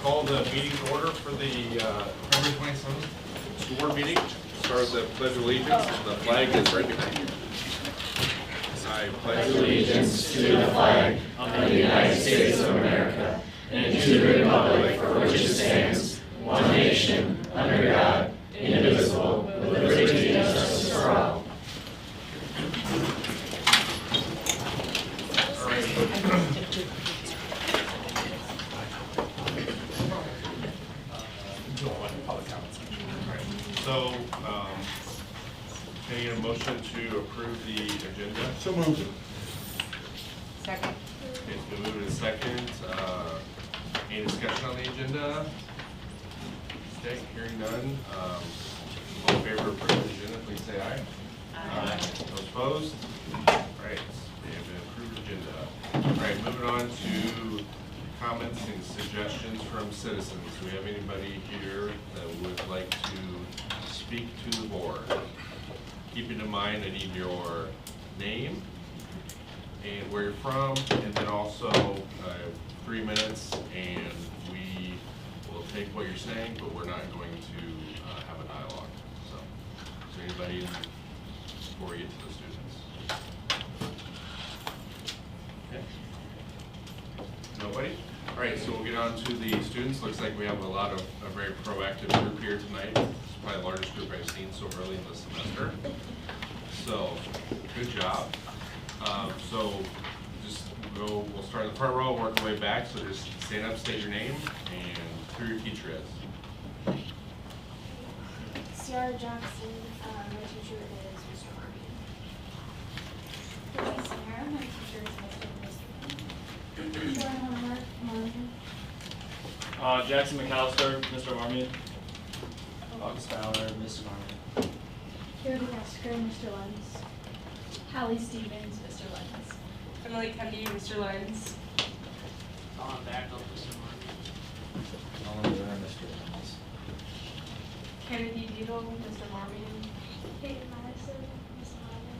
call the meeting to order for the February 27th school board meeting. Start with the Pledge of Allegiance. The flag is right behind you. I pledge allegiance to the flag of the United States of America and to the republic for which it stands, one nation, under God, indivisible, with liberty and justice for all. All right. So, can I get a motion to approve the agenda? So moved. Second. Okay, it's been moved in second. Any discussion on the agenda? Okay, hearing none. All in favor of approving the agenda, please say aye. Aye. Those opposed? All right, we have an approved agenda. All right, moving on to comments and suggestions from citizens. Do we have anybody here that would like to speak to the board? Keeping in mind, I need your name and where you're from, and then also 3 minutes, and we will take what you're saying, but we're not going to have a dialogue. So, is there anybody before we get to the students? Okay. Nobody? All right, so we'll get on to the students. Looks like we have a very proactive group here tonight. It's probably the largest group I've seen so early in the semester. So, good job. So just we'll start in the front row, work our way back. So just stand up, state your name, and who your teacher is. Ciara Jackson, my teacher is Mr. Marvin. Lily Sarah, my teacher is Mr. Joy Homework, Marvin. Jackson McAllister, Mr. Marmion. August Fowler, Mr. Marmion. Kira DeCastro, Mr. Lenz. Hallie Stevens, Mr. Lenz. Emily Cundy, Mr. Lenz. Colin Bagnall, Mr. Marmion. Colin Miller, Mr. Lenz. Kennedy Beadle, Mr. Marmion. Peyton Madison, Ms. Marvin.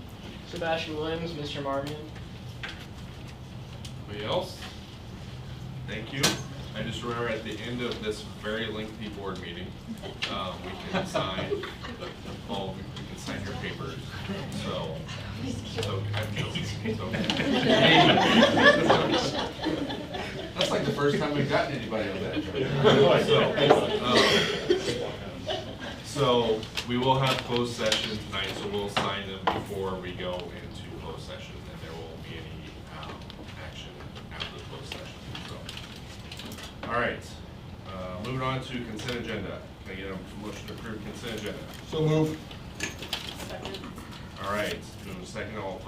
Sebastian Williams, Mr. Marmion. Anybody else? Thank you. I just remember at the end of this very lengthy board meeting, we can sign your papers. So I'm joking. It's okay. That's like the first time we've gotten anybody on that. So we will have closed session tonight, so we'll sign them before we go into closed session, and there won't be any action after the closed session. So, all right, moving on to consent agenda. Can I get a motion to approve consent agenda? So moved. Second. All right, moving to second. All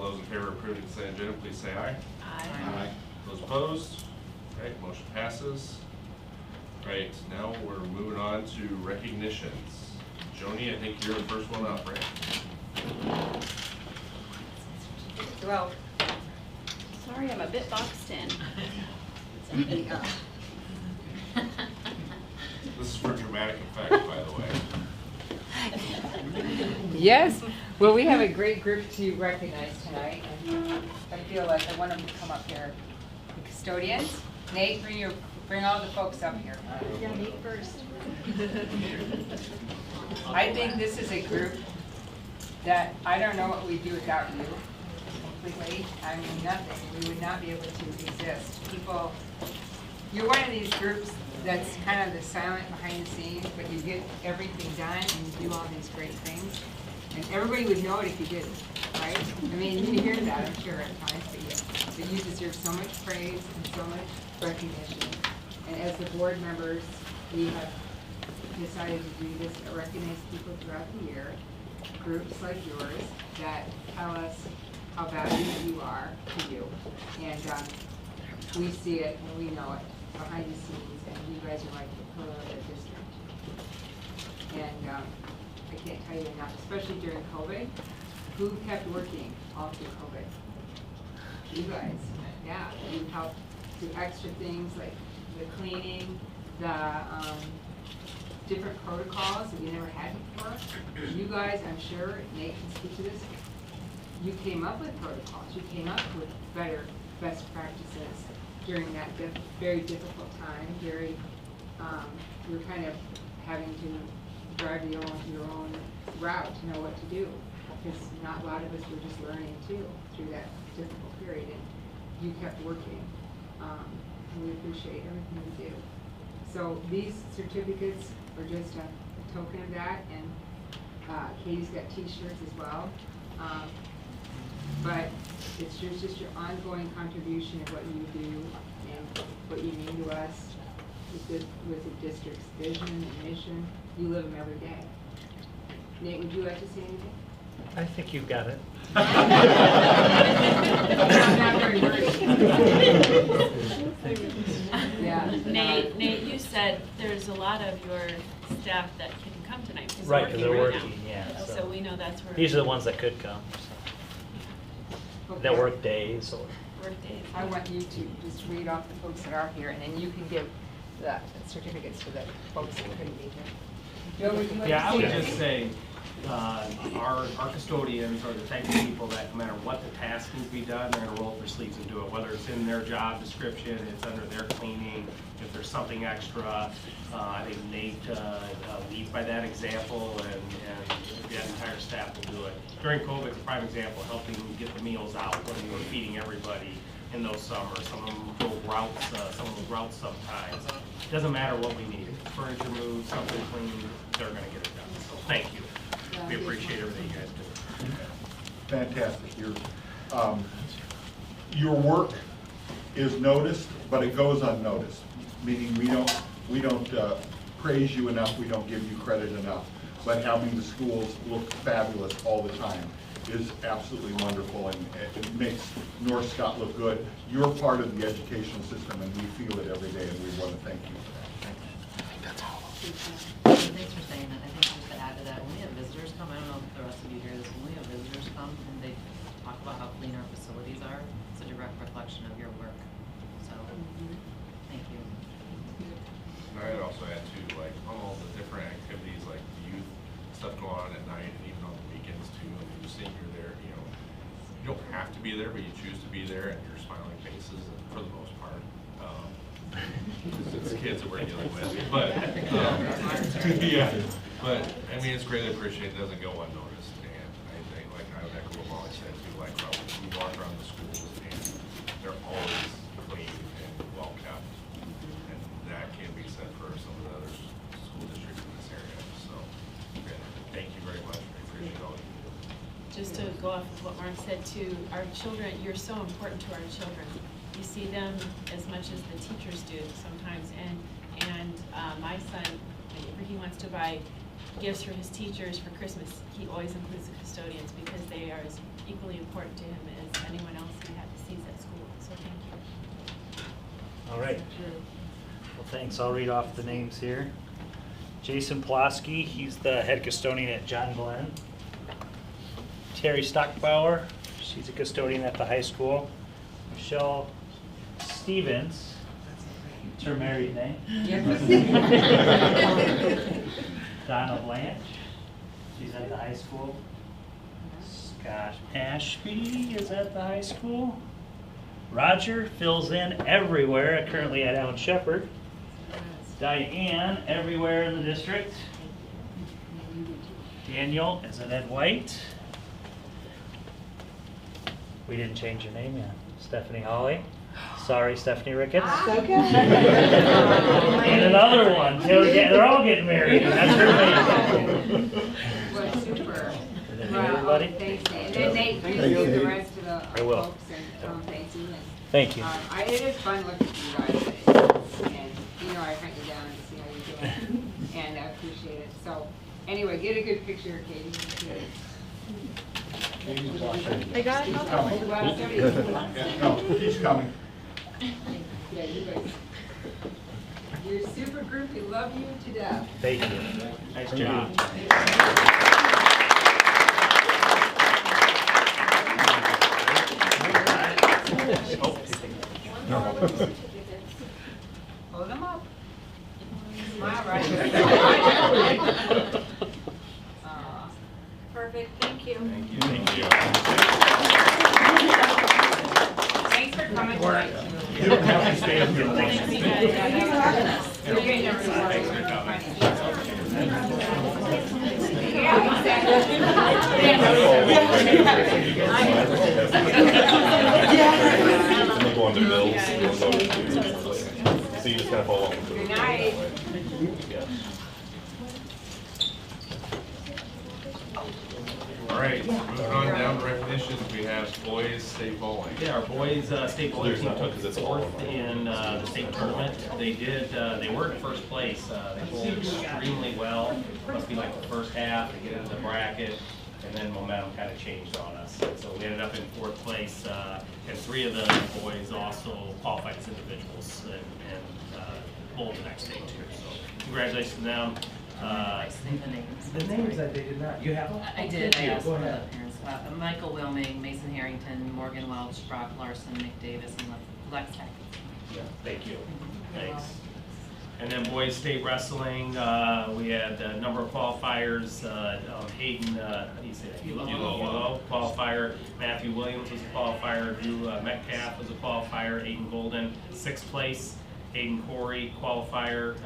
those in favor of approving consent agenda, please say aye. Aye. Those opposed? All right, motion passes. All right, now we're moving on to recognitions. Joni, I think you're the first one up, right? Well, Sorry, I'm a bit boxed in. This is for dramatic effect, by the way. yes. Well, we have a great group to recognize tonight. I feel like I want them to come up here. The custodians, Nate, bring all the folks up here. Yeah, Nate first. I think this is a group that I don't know what we'd do without you completely. I mean, nothing. We would not be able to exist. People, you're one of these groups that's kind of the silent behind the scenes, but you get everything done and you do all these great things. And everybody would know it if you didn't, right? I mean, you hear that, I'm sure, at times, but you deserve so much praise and so much recognition. And as the board members, we have decided to do this, to recognize people throughout the year, groups like yours that tell us how valued you are to you. And we see it and we know it behind the scenes, and you guys are like the pillar of the district. And I can't tell you enough, especially during COVID, who kept working all through COVID? You guys, yeah, you helped do extra things like the cleaning, the different protocols that we never had before. You guys, I'm sure, Nate can speak to this, you came up with protocols, you came up with better best practices during that very difficult time, very You're kind of having to drive your own route to know what to do. Because not a lot of us were just learning too through that difficult period, and you kept working. And we appreciate everything you do. So these certificates are just a token of that, and Katie's got t-shirts as well. But it's just your ongoing contribution of what you do and what you mean to us with the district's vision and mission. You live them every day. Nate, would you like to say anything? I think you've got it. I'm not very worried. Yeah. Nate, you said there's a lot of your staff that can come tonight because Right, because they're right working, now. yeah. So we know that's where. These are the ones that could come. So. That work days or. Work days. I want you to just read off the folks that are here, and then you can give the certificates to the folks that couldn't be here. Joe, would you like to Yeah, I would say just say, our custodians are the type of people that no matter what the task needs to be done, they're gonna roll up their sleeves and do it. Whether it's in their job description, it's under their cleaning, if there's something extra. I think Nate leads by that example, and the entire staff will do it. During COVID, it's a prime example, helping get the meals out when we were feeding everybody in those summers. Some of them drove routes, some of them routes sometimes. It doesn't matter what we need. Furniture moved, something cleaned, they're gonna get it done. So thank you. We appreciate everything you guys do. Fantastic. Your work is noticed, but it goes unnoticed. Meaning we don't praise you enough. We don't give you credit enough. But having the schools look fabulous all the time is absolutely wonderful, and it makes North Scott look good. You're part of the educational system, and we feel it every day, and we want to thank you for that. Thank you. Thanks for saying that. I think just to add to that, when we have visitors come, I don't know if the rest of you hear this, when we have visitors come and they talk about how clean our facilities are, it's a direct reflection of your work. So, thank you. I'd also add too, like, on all the different activities, like the youth stuff going on at night and even on the weekends too, and you just think you're there, you know, you don't have to be there, but you choose to be there, and you're smiling faces for the most part. It's kids that we're dealing with, but, yeah, but, I mean, it's greatly appreciated, it doesn't go unnoticed, and I think, like, I would echo what Molly said too, like, we walk around the schools, and they're always clean and well kept, and that can be said for some of the other school districts in this area, so, yeah, thank you very much, I appreciate all you do. Just to go off of what Mark said too, our children, you're so important to our children. You see them as much as the teachers do sometimes, and my son, whenever he wants to buy gifts for his teachers for Christmas, he always includes the custodians because they are as equally important to him as anyone else he sees at school. So thank you. All right. Well, thanks. I'll read off the names here. Jason Pulaski, he's the head custodian at John Glenn. Terry Stockbauer, she's a custodian at the high school. Michelle Stevens, it's her married name. Donna Blanche, she's at the high school. Scott Ashby is at the high school. Roger fills in everywhere, currently at Allen Shepherd. Diane, everywhere in the district. Daniel is at Ed White. We didn't change your name yet. Stephanie Hawley. Sorry, Stephanie Ricketts. Okay. And another one. They're all getting married. That's her name. Well, super. And then Wow, everybody. thanks, Nate. And then Nate, please give the rest of the I will. folks, and thank you. And, Thank you. it is fun looking at you guys, and you know I hunt you down to see how you're doing, and I appreciate it. So, anyway, get a good picture, Katie. I got it. No, he's coming. Yeah, you guys. You're a super group. We love you to death. Thank you. Nice job. Hold them up. Smile, right? Perfect, thank you. Thank you. Thank you. Thanks for coming tonight. You don't have to stay up here. Thanks, you guys. You're getting a reward. Thanks for coming. Yeah, exactly. I'm gonna go on to bills. So you just gotta follow along. Good night. All right, moving on down to recognitions, we have boys state bowling. Yeah, our boys state bowling There's team not one, took 'cause it's all fourth in the state tournament. They were in first place. They bowled extremely well. Must be like the first half, they get into the bracket, and then momentum kind of changed on us. So we ended up in fourth place, and 3 of the boys also qualified as individuals and bowled the next day too. So congratulations to them. The names that they did not, you have them? I did, I asked Go for the ahead. parents. Michael Wilming, Mason Harrington, Morgan Welch, Brock Larson, Nick Davis, and Lex Atkinson. Yeah, thank you. Thanks. And then boys state wrestling, we had a number of qualifiers. Hayden, how do you say that? Ulo qualifier. Matthew Williams was a qualifier. Drew Metcalf was a qualifier. Aiden Golden, 6th place. Hayden Corey, qualifier.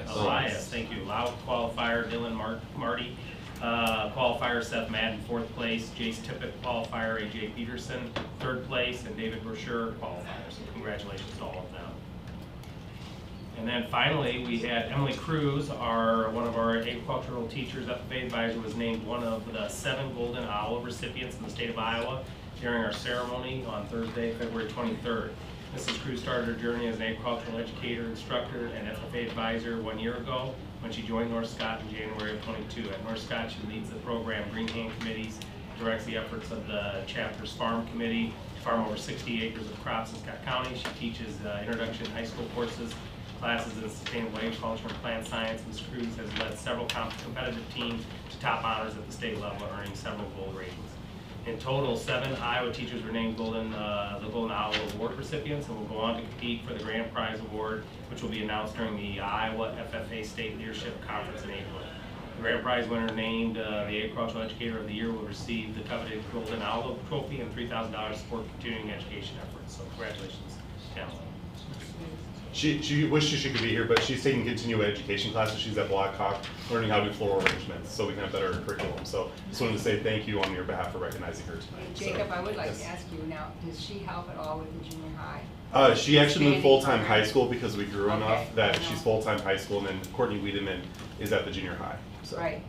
Elias, thank you. Loud qualifier. Dylan Marty, qualifier. Seth Madden, 4th place. Jace Tippett, qualifier. AJ Peterson, 3rd place. And David Brochure, qualifier. So congratulations to all of them. And then finally, we had Emily Cruz, one of our agricultural teachers, FFA advisor, was named one of the 7 Golden Owl recipients in the state of Iowa during our ceremony on Thursday, February 23rd. Mrs. Cruz started her journey as an agricultural educator, instructor, and FFA advisor 1 year ago when she joined North Scott in January of 22. At North Scott, she leads the program Green Hand Committees, directs the efforts of the chapter's farm committee, farm over 60 acres of crops in Scott County. She teaches introduction high school courses, classes in sustainable agriculture and plant science. Ms. Cruz has led several competitive teams to top honors at the state level, earning several gold ratings. In total, 7 Iowa teachers were named the Golden Owl Award recipients and will go on to compete for the Grand Prize Award, which will be announced during the Iowa FFA State Leadership Conference in April. The Grand Prize winner named the Agricultural Educator of the Year will receive the coveted Golden Owl Trophy and $3,000 to support continuing education efforts. So congratulations, Pamela. She wishes she could be here, but she's taking continuing education classes. She's at Blackhawk, learning how to do floral arrangements, so we can have better curriculum. So just wanted to say thank you on your behalf for recognizing her tonight. Jacob, So, I would like yes. to ask you now, does she help at all with the junior high? She actually moved Expanding full-time program. high school because we grew Okay, enough that I know. she's full-time high school, and then Courtney Wiedemann is at the junior high. So. Right.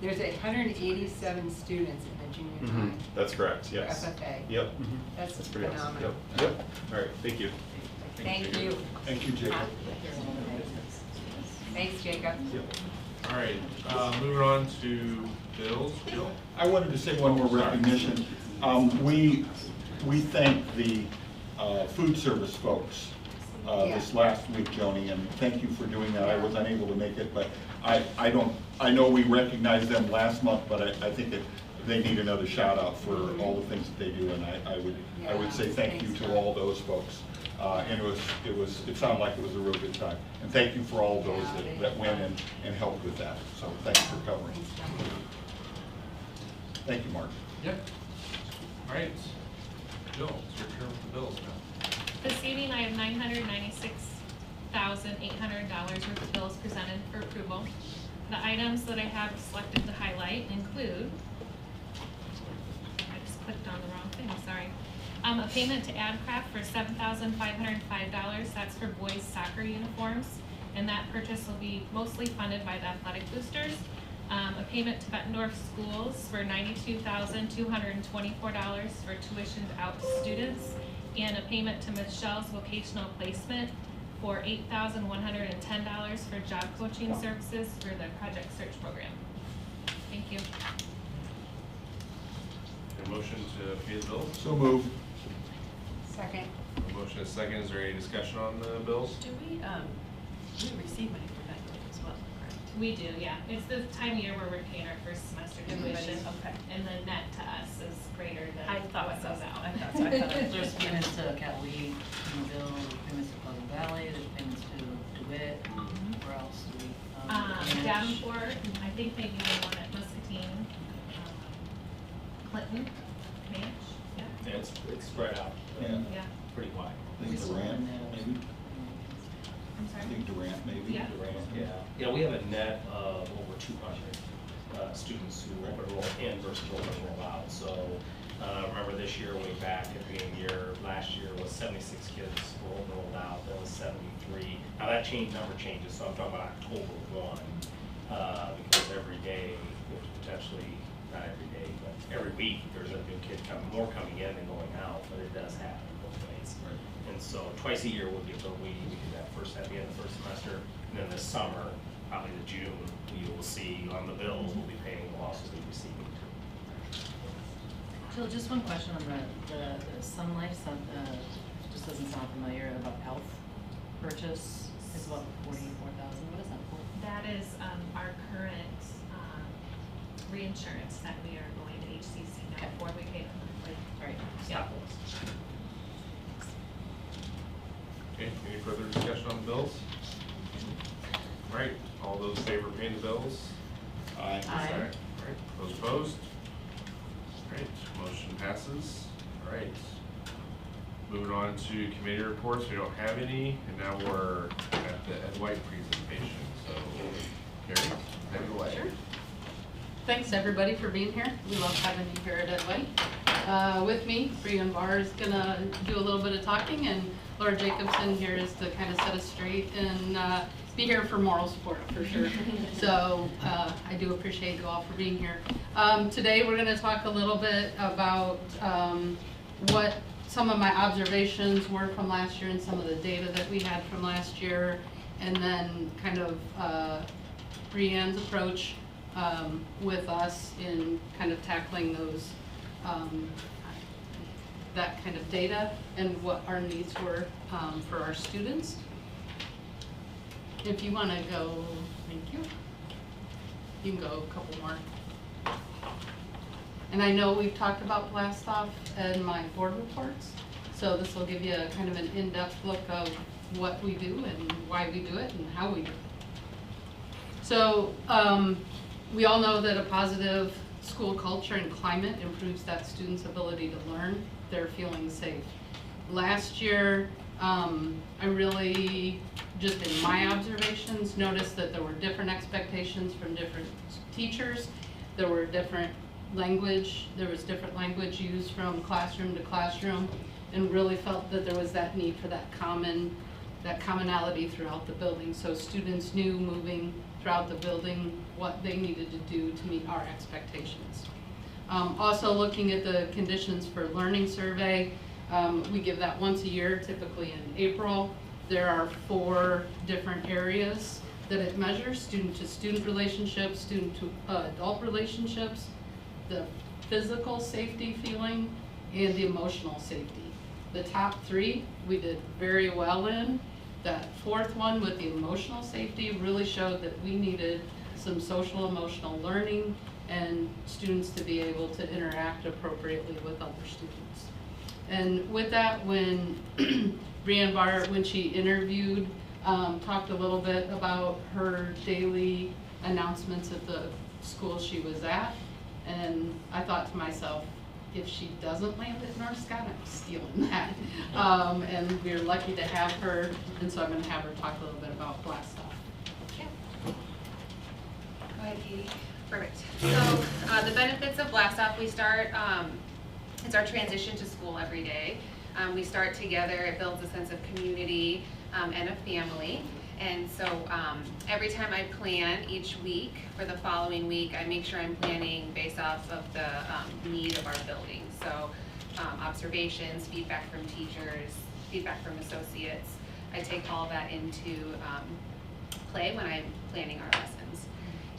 There's 187 students in the junior high. That's correct, for yes. FFA. Yep. That's pretty awesome. phenomenal. Yep. All right, thank you. Thank you. Thank you, Jacob. Thanks, Jacob. All right, moving on to bills. Bill? I wanted to say one more recognition. We thank the food service folks this last week, Joni, and thank you for doing that. I was unable to make it, but I know we recognized them last month, but I think that they need another shout out for all the things that they do, and I would say thank you to all those folks. And it sounded like it was a real good time. And thank you for all those that went and helped with that. So thanks for covering. Thank you, Mark. Yep. All right, Bill, it's your turn for the bills now. This evening, I have $996,800 worth of bills presented for approval. The items that I have selected to highlight include, I just clicked on the wrong thing, sorry. A payment to AdCraft for $7,505. That's for boys soccer uniforms, and that purchase will be mostly funded by the athletic boosters. A payment to Bettendorf Schools for $92,224 for tuitioned out students, and a payment to Michelle's Vocational Placement for $8,110 for job coaching services for the Project Search program. Thank you. A motion to pay the bills? So move. Second. A motion is second. Is there any discussion on the bills? Do we receive money for that as well, correct? We do, yeah. It's the time of year where we're paying our first semester tuition, Okay. and the net to us is greater than I thought what so. goes out. I thought so. I thought There's payments to Catalina, Bill, there's payments to Pleasant Valley, there's payments to DeWitt. Where else do we? Greenwich. Davenport, I think maybe the one at Muscatine, Clinton, Manch, yeah, Yeah, it's spread out, Yeah. yeah. pretty wide. I think it's Rand, maybe. sorry? I think Durant maybe. Yeah. Yeah, we have a net of over 200 students who open enroll in versus open enroll out. So remember this year, way back at the beginning of the year, last year was 76 kids were open enrolled out, that was 73. Now that number changes, so I'm talking about October 1, because every day, there's potentially, not every day, but every week, there's a new kid more coming in than going out, but it does happen both ways. And so twice a year would be, but we do that first at the end of the first semester, and then this summer, probably the June, you will see on the bills, we'll be paying the losses we receive. Jill, just one question on the Sun Life, just doesn't sound familiar, about health purchase, it's about 44,000, what is that for? That is our current reinsurance that we are going to HCC now Okay. for. We pay them monthly. Right. Yeah. Stop loss. Okay, any further discussion on the bills? All right, all those in favor of paying the bills? Aye. Aye. All right, those opposed? All right, motion passes. All right. Moving on to committee reports, we don't have any, and now we're at the Ed White presentation. So, Carrie, take it away. Sure. Thanks everybody for being here. We love having you here at Ed White. With me, Brian Barr is gonna do a little bit of talking, and Laura Jacobson here is to kind of set us straight and be here for moral support for sure. So I do appreciate you all for being here. Today we're gonna talk a little bit about what some of my observations were from last year and some of the data that we had from last year, and then kind of Brianne's approach with us in kind of tackling those that kind of data and what our needs were for our students. If you want to go, thank you. You can go a couple more. And I know we've talked about blast off in my board reports, so this will give you a kind of an in-depth look of what we do and why we do it and how we do it. So we all know that a positive school culture and climate improves that student's ability to learn. They're feeling safe. Last year, I really, just in my observations, noticed that there were different expectations from different teachers. There were different language, there was different language used from classroom to classroom, and really felt that there was that need for that commonality throughout the building. So students knew moving throughout the building what they needed to do to meet our expectations. Also looking at the conditions for learning survey, we give that once a year, typically in April. There are 4 different areas that it measures: student to student relationships, student to adult relationships, the physical safety feeling, and the emotional safety. The top 3 we did very well in. That 4th one with the emotional safety really showed that we needed some social emotional learning and students to be able to interact appropriately with other students. And with that, when Brianne Barr, when she interviewed, talked a little bit about her daily announcements at the school she was at, and I thought to myself, if she doesn't land at North Scott, I'm stealing that. And we're lucky to have her, and so I'm going to have her talk a little bit about blast off. Yeah. Go ahead, Katie. Perfect. So the benefits of blast off, we start, it's our transition to school every day. We start together, it builds a sense of community and a family. And so every time I plan each week for the following week, I make sure I'm planning based off of the need of our building. So observations, feedback from teachers, feedback from associates. I take all that into play when I'm planning our lessons.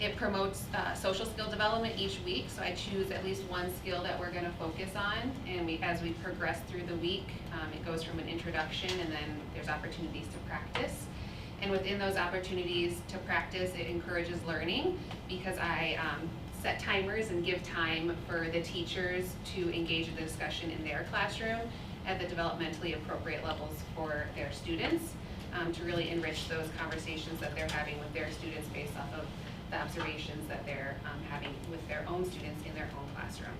It promotes social skill development each week, so I choose at least one skill that we're going to focus on, and as we progress through the week, it goes from an introduction and then there's opportunities to practice. And within those opportunities to practice, it encourages learning because I set timers and give time for the teachers to engage in the discussion in their classroom at the developmentally appropriate levels for their students to really enrich those conversations that they're having with their students based off of the observations that they're having with their own students in their own classroom.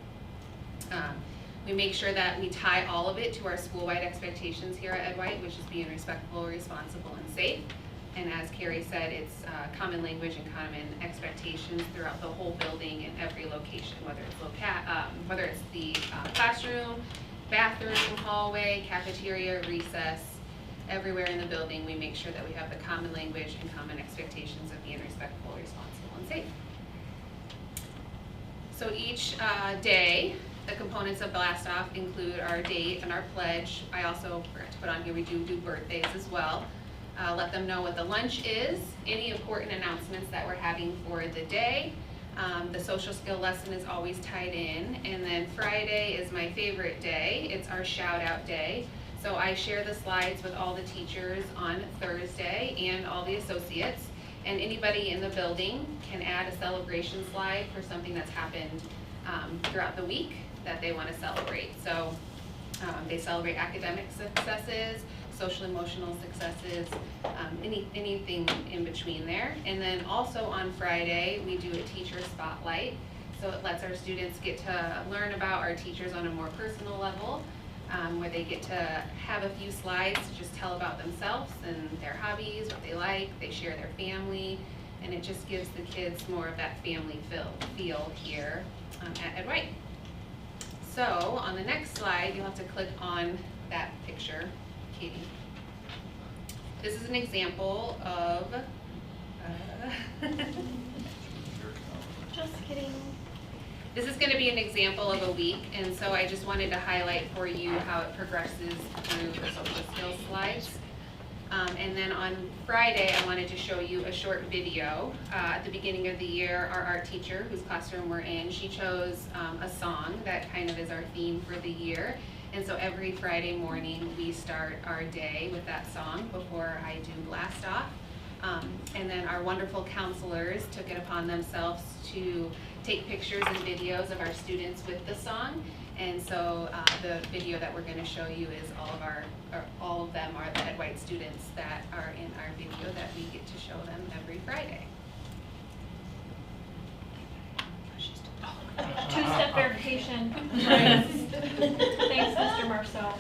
We make sure that we tie all of it to our school-wide expectations here at Ed White, which is being respectful, responsible, and safe. And as Carrie said, it's common language and common expectations throughout the whole building and every location, whether it's the classroom, bathroom, hallway, cafeteria, recess, everywhere in the building, we make sure that we have the common language and common expectations of being respectful, responsible, and safe. So each day, the components of Blast Off include our date and our pledge. I also forgot to put on here, we do birthdays as well. Let them know what the lunch is, any important announcements that we're having for the day. The social skill lesson is always tied in. And then Friday is my favorite day. It's our shout out day. So I share the slides with all the teachers on Thursday and all the associates. And anybody in the building can add a celebration slide for something that's happened throughout the week that they want to celebrate. So they celebrate academic successes, social emotional successes, anything in between there. And then also on Friday, we do a teacher spotlight. So it lets our students get to learn about our teachers on a more personal level, where they get to have a few slides to just tell about themselves and their hobbies, what they like, they share their family, and it just gives the kids more of that family feel here at Ed White. So on the next slide, you'll have to click on that picture, Katie. This is an example of, Just kidding. this is gonna be an example of a week, and so I just wanted to highlight for you how it progresses through the social skills slides. And then on Friday, I wanted to show you a short video. At the beginning of the year, our art teacher, whose classroom we're in, she chose a song that kind of is our theme for the year. And so every Friday morning, we start our day with that song before I do Blast Off. And then our wonderful counselors took it upon themselves to take pictures and videos of our students with the song. And so the video that we're going to show you is all of them are the Ed White students that are in our video that we get to show them every Friday. Two-step verification. Thanks, Mr. Marcel.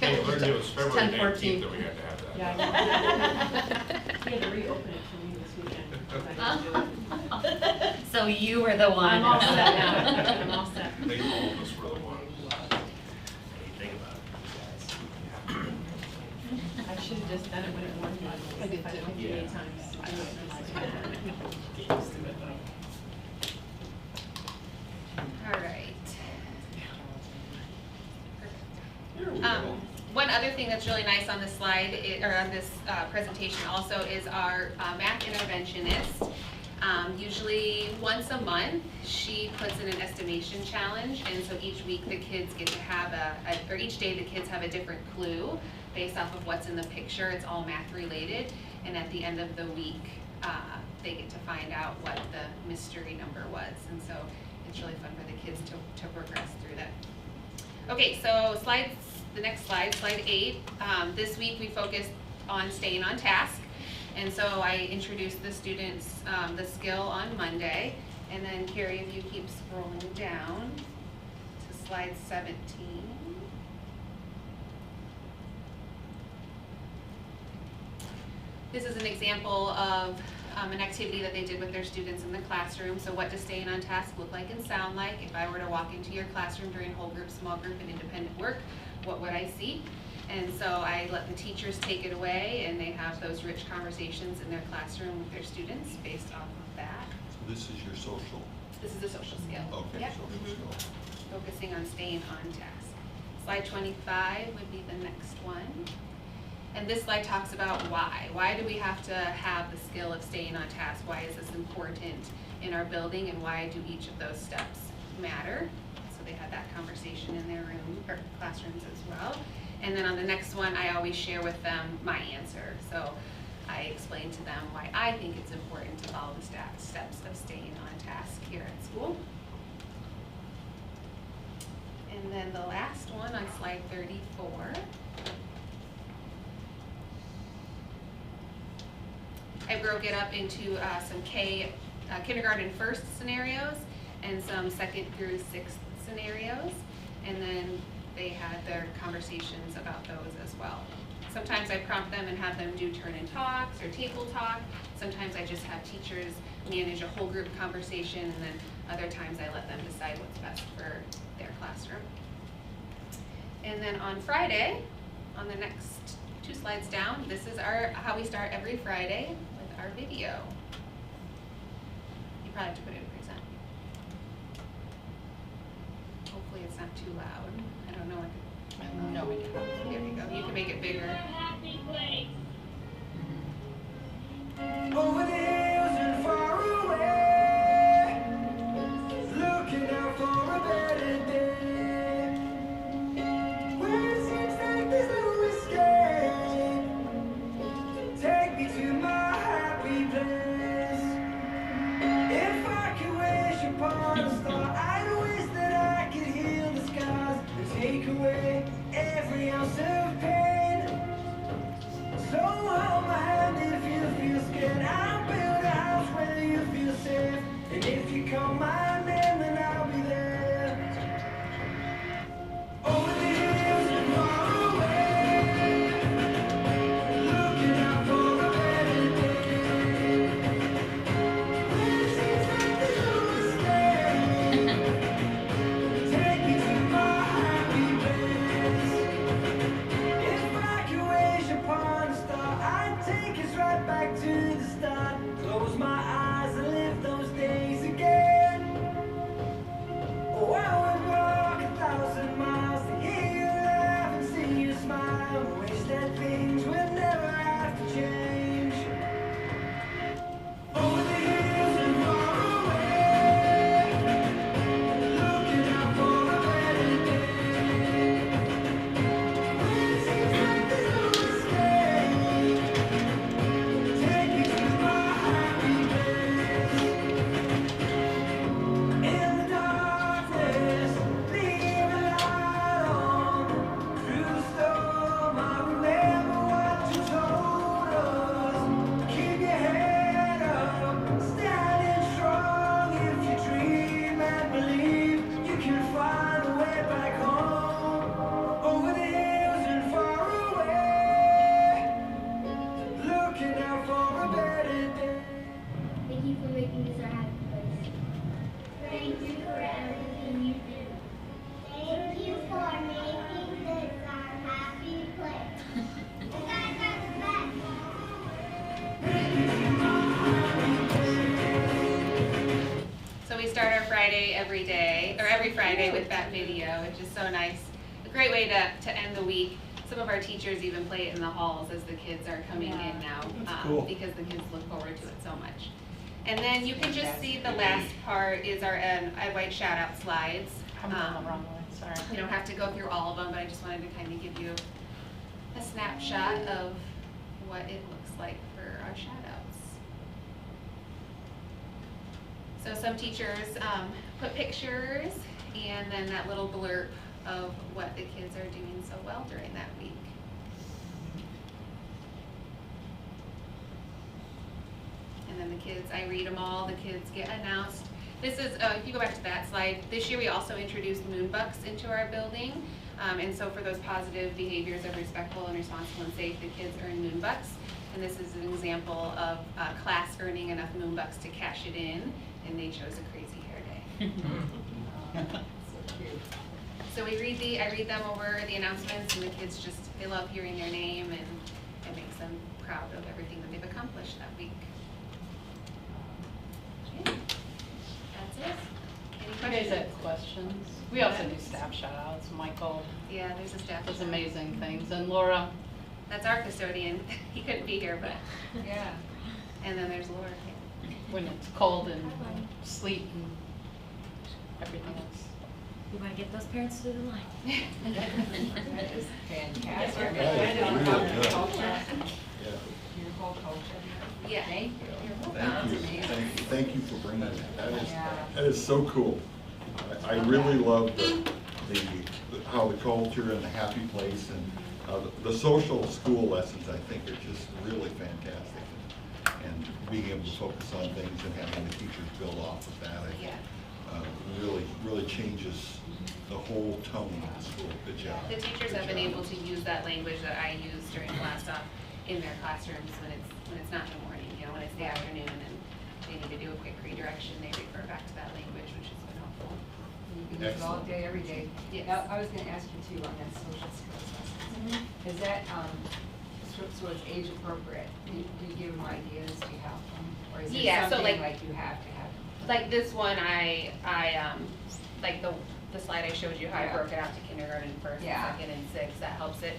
Well, we're gonna do it February 10-14. 19th that we had to have that. Yeah, I know. He had to reopen it for me this weekend, 'cause I didn't do it. So you were the one. I'm all set now, I'm all set. I think all of us were the ones. Think about it, guys. I should have just done it when it warned me. I did too. 58 times. All right. One other thing that's really nice on this slide, or on this presentation also, is our math interventionist. Usually once a month, she puts in an estimation challenge, and so each week the kids get to have or each day the kids have a different clue based off of what's in the picture. It's all math related, and at the end of the week, they get to find out what the mystery number was, and so it's really fun for the kids to progress through that. Okay, so the next slide, slide 8. This week we focused on staying on task. And so I introduced the students the skill on Monday. And then Carrie, if you keep scrolling down to slide 17. This is an example of an activity that they did with their students in the classroom. So what does staying on task look like and sound like? If I were to walk into your classroom during whole group, small group, and independent work, what would I see? And so I let the teachers take it away, and they have those rich conversations in their classroom with their students based off of that. So this is your social. This is a social skill. Okay, Yep. social skill. Focusing on staying on task. Slide 25 would be the next one. And this slide talks about why. Why do we have to have the skill of staying on task? Why is this important in our building, and why do each of those steps matter? So they had that conversation in their room or classrooms as well. And then on the next one, I always share with them my answer. So I explain to them why I think it's important to follow the steps of staying on task here at school. And then the last one on slide 34. I broke it up into some kindergarten first scenarios and some second through sixth scenarios. And then they had their conversations about those as well. Sometimes I prompt them and have them do turn-in talks or table talk. Sometimes I just have teachers manage a whole group conversation, and then other times I let them decide what's best for their classroom. And then on Friday, on the next 2 slides down, this is how we start every Friday with our video. You probably have to put it in present. Hopefully it's not too loud. I don't know. No idea. There you go. You can make it bigger. Over the hills and far away, looking out for a better day. Where it seems like there's no escape, take me to my happy place. If I could wish upon a star, I'd wish that I could heal the scars and take away every ounce of pain. So hold my hand if you feel scared. I'll build a house where you feel safe. And if you call my name, then I'll be there. Over the hills and far away, looking out for a better day. When it seems like there's no escape, take me to my happy place. If I could wish upon a star, I'd take us right back to the start. Close my eyes and live those days again. Oh, I would walk 1,000 miles to hear you laugh and see you smile. Wish that things would never have to change. Over the hills and far away, looking out for a better day. When it seems like there's no escape, take me to my happy place. In the darkness, leave a light on. Through the storm, I remember what you told us. Keep your head up, standing strong. If you dream and believe, you can find a way back home. Over the hills and far away, looking out for a better day. Thank you for making this our happy place. Thank you for everything you do. Thank you for making this our happy place. You guys are the best. So we start our Friday every day, or every Friday with that video, which is so nice. A great way to end the week. Some of our teachers even play it in the halls as the kids are coming in now, cool. because the kids look forward to it so much. And then you can just see the last part is our Ed White shout out slides. I'm going the wrong way, sorry. You don't have to go through all of them, but I just wanted to kind of give you a snapshot of what it looks like for our shout outs. So some teachers put pictures and then that little blurb of what the kids are doing so well during that week. And then the kids, I read them all, the kids get announced. This is, if you go back to that slide, this year we also introduced Moonbucks into our building. And so for those positive behaviors of respectful and responsible and safe, the kids earn Moonbucks. And this is an example of a class earning enough Moonbucks to cash it in, and they chose a crazy hair day. So I read them over the announcements, and the kids just, they love hearing their name, and it makes them proud of everything that they've accomplished that week. Okay. That's it. Any You guys questions? have questions? We also do staff shout outs. Michael Yeah, there's a staff. does shout-out. amazing things, and Laura. That's our custodian. He couldn't be here, but. Yeah. And then there's Laura. When it's cold and sleet and everything else. We want to get those parents to the line. That is fantastic. That is really good. Your whole culture. Yeah. Thank you. Thank you, thank you for bringing that. Yeah. That is so cool. I really love how the culture and the happy place and the social school lessons, I think, are just really fantastic. And being able to focus on things and having the teachers build off of that, I think, Yeah. really changes the whole tone of the school. Good job. The teachers have been able to use that language that I use during blast off in their classrooms when it's not in the morning, you know, when it's the afternoon and they need to do a quick redirection, they refer back to that language, which has been helpful. You can use it all day, every day. Yes. Now, I was gonna ask you too on that social skills lesson. Is that, so it's age appropriate? Do you give them ideas, do you help them? Or is it Yeah, so something like- like you have to have? Like this one, I like the slide I showed you, how I Yeah. broke it out to kindergarten first, and Yeah. second, and sixth, that helps it.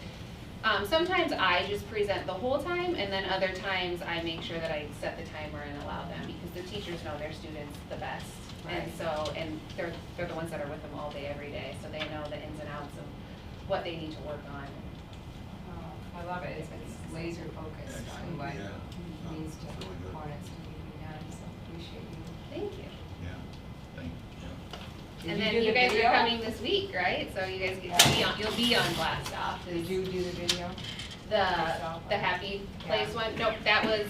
Sometimes I just present the whole time, and then other times I make sure that I set the timer and allow them, because the teachers know their students the best. And Right. so, and they're the ones that are with them all day, every day, so they know the ins and outs of what they need to work on. Oh, I love it, it's laser focused on what needs to, components to be done, so appreciate you. Thank you. Yeah, thank you. And Did then do you the guys video? are coming this week, right? So you guys get to be on, you'll be on blast off. Did you do the video? The happy place one? Nope, that was,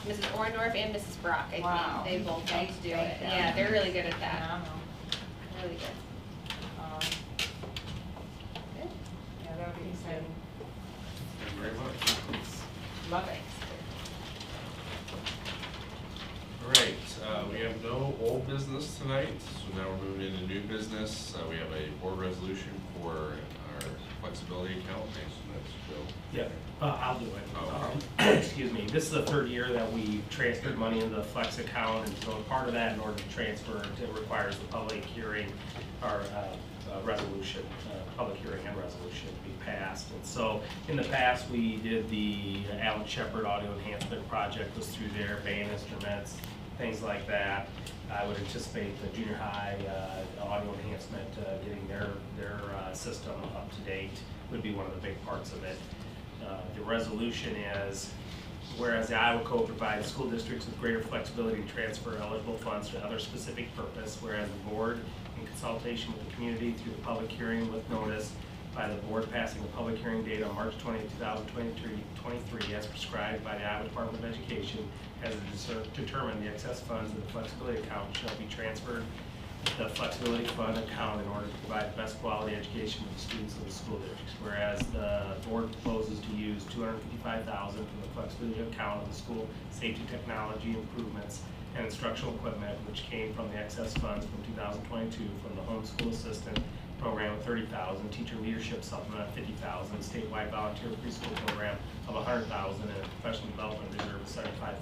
Mrs. Orndorff and Mrs. Brock, I Wow. think. They both helped do it. Thank them. Yeah, they're really good at that. Phenomenal. Really good. Good. Yeah, that would be exciting. Thank you very much. Love it. All right, we have no old business tonight, so now we're moving into new business. We have a board resolution for our flexibility account. Thanks, that's Joe. Yeah, I'll do it. Oh, Excuse me, this is the third year that we transferred money into the Flex account, and so part of that, in order to transfer, it requires the public hearing or resolution, public hearing and resolution to be passed. And so, in the past, we did the Alan Shepard Audio Enhancement Project was through there, band instruments, things like that. I would anticipate the junior high audio enhancement, getting their system up to date would be one of the big parts of it. The resolution is, whereas the Iowa Code provides school districts with greater flexibility to transfer eligible funds to other specific purpose, whereas the board, in consultation with the community through the public hearing with notice by the board passing the public hearing date on March 20, 2023, as prescribed by the Iowa Department of Education, has determined the excess funds of the flexibility account shall be transferred to the flexibility fund account in order to provide the best quality education for the students of the school districts. Whereas the board proposes to use $255,000 from the flexibility account of the school safety technology improvements and instructional equipment, which came from the excess funds from 2022 from the homeschool assistant program of $30,000, teacher leadership supplement of $50,000, statewide volunteer preschool program of $100,000, and a professional development reserve of $75,000.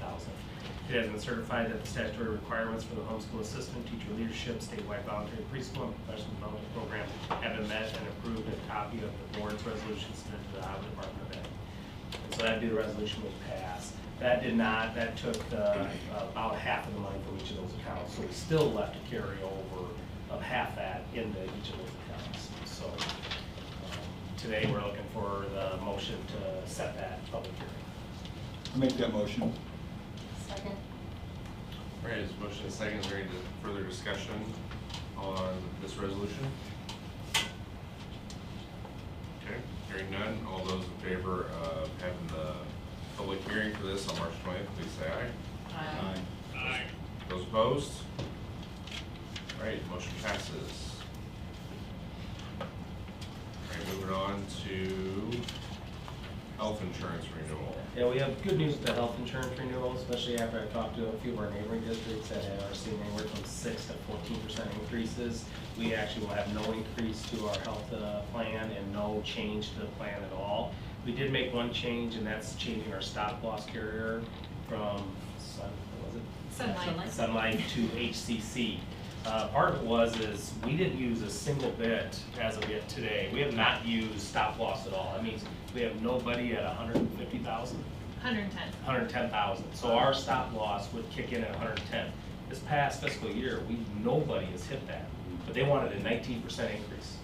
It has been certified that the statutory requirements for the homeschool assistant, teacher leadership, statewide voluntary preschool, and professional development program have been met and approved. A copy of the board's resolution submitted to the Iowa Department of Ed. And so that'd be the resolution was passed. That did not, that took about half of the money from each of those accounts. So we still left to carry over of half that into each of those accounts. So today we're looking for the motion to set that public hearing. I'll make that motion. Second. All right, is motion and second, is there any further discussion on this resolution? Okay, hearing none, all those in favor of having the public hearing for this on March 20th, please say aye. Aye. Those opposed? All right, motion passes. All right, moving on to health insurance renewal. Yeah, we have good news with the health insurance renewal, especially after I talked to a few of our neighboring districts that are seeing anywhere from 6 to 14% increases. We actually will have no increase to our health plan and no change to the plan at all. We did make one change, and that's changing our stop loss carrier from Sunlight to HCC. Part of it is we didn't use a single bit as of yet today. We have not used stop loss at all. That means we have nobody at 150,000. 110. 110,000. So our stop loss would kick in at 110. This past fiscal year, nobody has hit that, but they wanted a 19% increase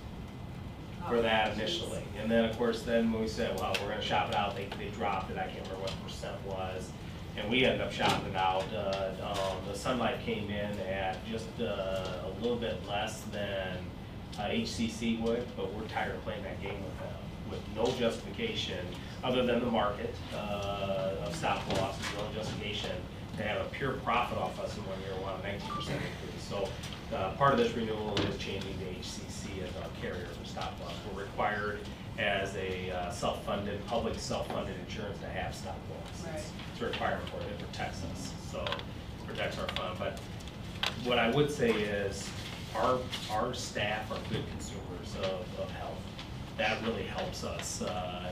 for that initially. And then, of course, then when we said, well, we're going to shop it out, they dropped it. I can't remember what the percent was. And we ended up shopping it out. The Sunlight came in at just a little bit less than HCC would, but we're tired of playing that game with them, with no justification other than the market of stop loss, no justification to have a pure profit off us in 1 year, want a 19% increase. So part of this renewal is changing to HCC as our carrier for stop loss. We're required as a self-funded, public self-funded insurance to have stop loss. Right. It's a requirement for it, it protects us, so it protects our fund. But what I would say is our staff are good consumers of health. That really helps us.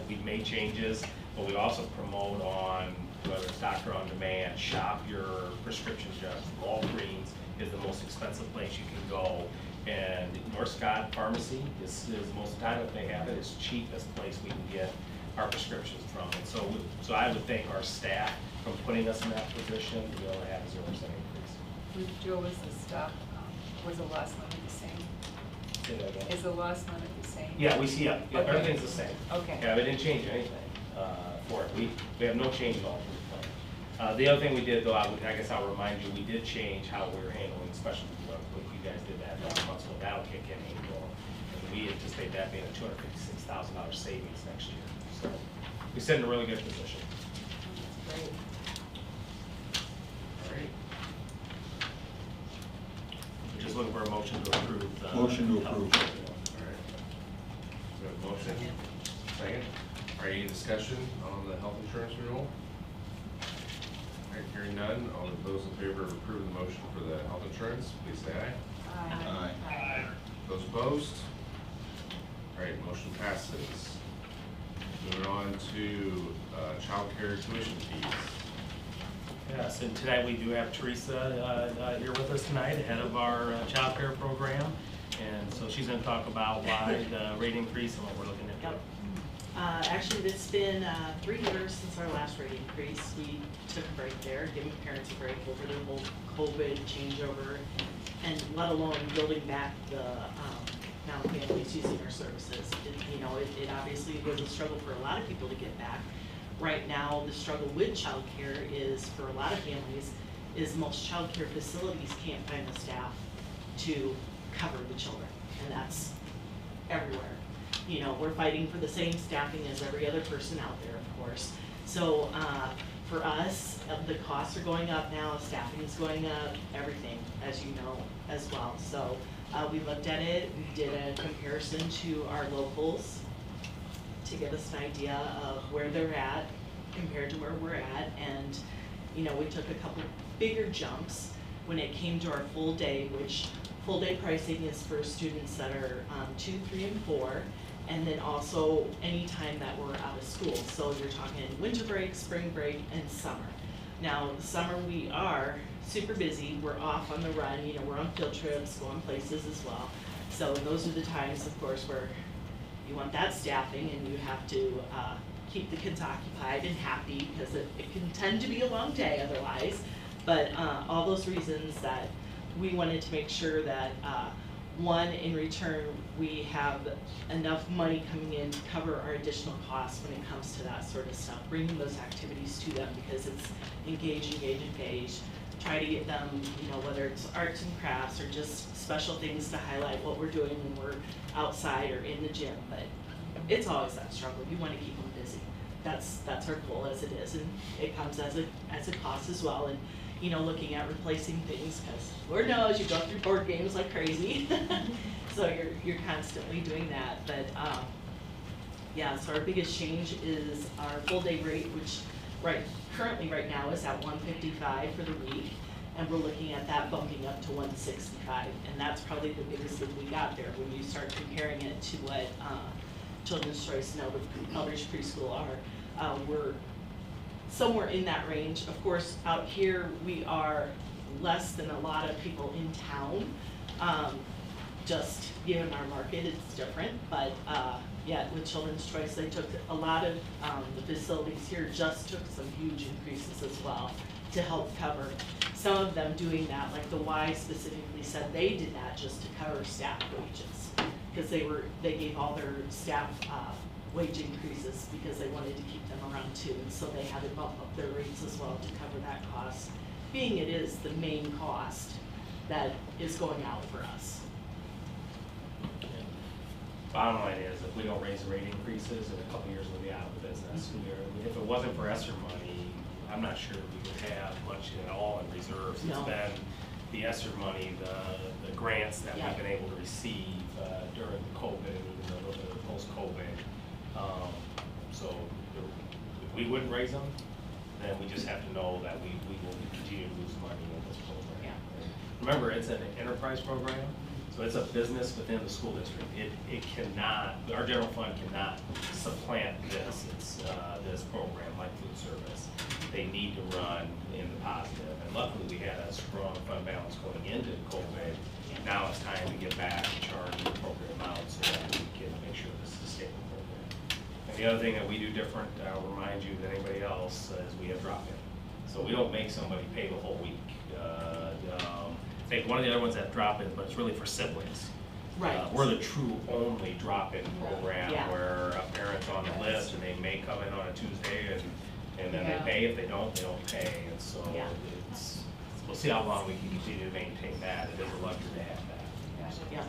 We've made changes, but we also promote on whether it's doctor on demand, shop your prescription drugs. Walgreens is the most expensive place you can go. And North Scott Pharmacy is most of the time, if they have it, it's the cheapest place we can get our prescriptions from. And so I would thank our staff for putting us in that position to be able to have a 0% increase. With Joe, was the stuff, was the loss limit the same? Say that again. Is the loss limit the same? Yeah, we see, yeah, Okay. everything's the same. Okay. Yeah, we didn't change anything for it. We have no change at all for the plan. The other thing we did, though, I guess I'll remind you, we did change how we were handling specialty drug. You guys did that last month, so that'll kick in April. And we anticipate that being a $256,000 savings next year. So we sit in a really good position. That's great. All right. We're just looking for a motion to approve. Motion to health approve. insurance. All right. So we have a motion, second. Are any discussion on the health insurance renewal? All right, hearing none, all of those in favor of approving the motion for the health insurance, please say aye. Aye. Those opposed? All right, motion passes. Moving on to child care tuition fees. Yes, and tonight we do have Teresa here with us tonight, head of our child care program. And so she's gonna talk about why the rate increase and what we're looking at. Yep. Actually, it's been 3 years since our last rate increase. We took a break there, giving parents a break over the whole COVID changeover, and let alone building back the amount of families using our services. It obviously was a struggle for a lot of people to get back. Right now, the struggle with childcare is, for a lot of families, is most childcare facilities can't find the staff to cover the children, and that's everywhere. We're fighting for the same staffing as every other person out there, of course. So for us, the costs are going up now, staffing is going up, everything, as you know, as well. So we looked at it, we did a comparison to our locals to give us an idea of where they're at compared to where we're at. And, we took a couple bigger jumps when it came to our full day, which full day pricing is for students that are 2, 3, and 4. And then also any time that we're out of school. So you're talking winter break, spring break, and summer. Now, summer we are super busy. We're off on the run. We're on field trips, going places as well. So those are the times, of course, where you want that staffing and you have to keep the kids occupied and happy, because it can tend to be a long day otherwise. But all those reasons that we wanted to make sure that one, in return, we have enough money coming in to cover our additional costs when it comes to that sort of stuff, bringing those activities to them, because it's engage. Try to get them, whether it's arts and crafts or just special things to highlight what we're doing when we're outside or in the gym. But it's always that struggle. You want to keep them busy. That's our goal as it is, and it comes as a cost as well. And looking at replacing things, because Lord knows you go through board games like crazy. So you're constantly doing that. But yeah, so our biggest change is our full day rate, which currently right now is at $155 for the week, and we're looking at that bumping up to $165, and that's probably the biggest thing we got there when you start comparing it to what Children's Choice and Eldridge Preschool are. We're somewhere in that range. Of course, out here we are less than a lot of people in town. Just given our market, it's different. But yeah, with Children's Choice, they took a lot of the facilities here just took some huge increases as well to help cover. Some of them doing that, like the Y specifically said they did that just to cover staff wages, because they gave all their staff wage increases because they wanted to keep them around too, and so they had to bump up their rates as well to cover that cost, being it is the main cost that is going out for us. Bottom line is, if we don't raise the rate increases, in a couple of years we'll be out of the business. If it wasn't for ESSER money, I'm not sure we would have much at all in reserves. No. It's been the ESSER money, the grants that Yeah. we've been able to receive during COVID we wouldn't raise them, then we just have to know that we will continue to lose money in this program. And remember, it's an enterprise program, so it's a business within the school district. It cannot, our general fund cannot supplant this. It's this program like food service. They need to run in the positive. And luckily, we had a strong fund balance going into COVID. Now it's time to get back and charge the program out so that we can make sure this is a stable program. And the other thing that we do different, I'll remind you than anybody else, is we have drop-in. So we don't make somebody pay the whole week. I think one of the other ones that drop-in, but it's really for siblings. Right. We're the true only drop-in program Yeah. where a parent's on the list and they may come in on a Tuesday and then they pay. If they don't pay. And so it's, we'll see how long we can continue to maintain that. It is a luxury to have that. Yeah.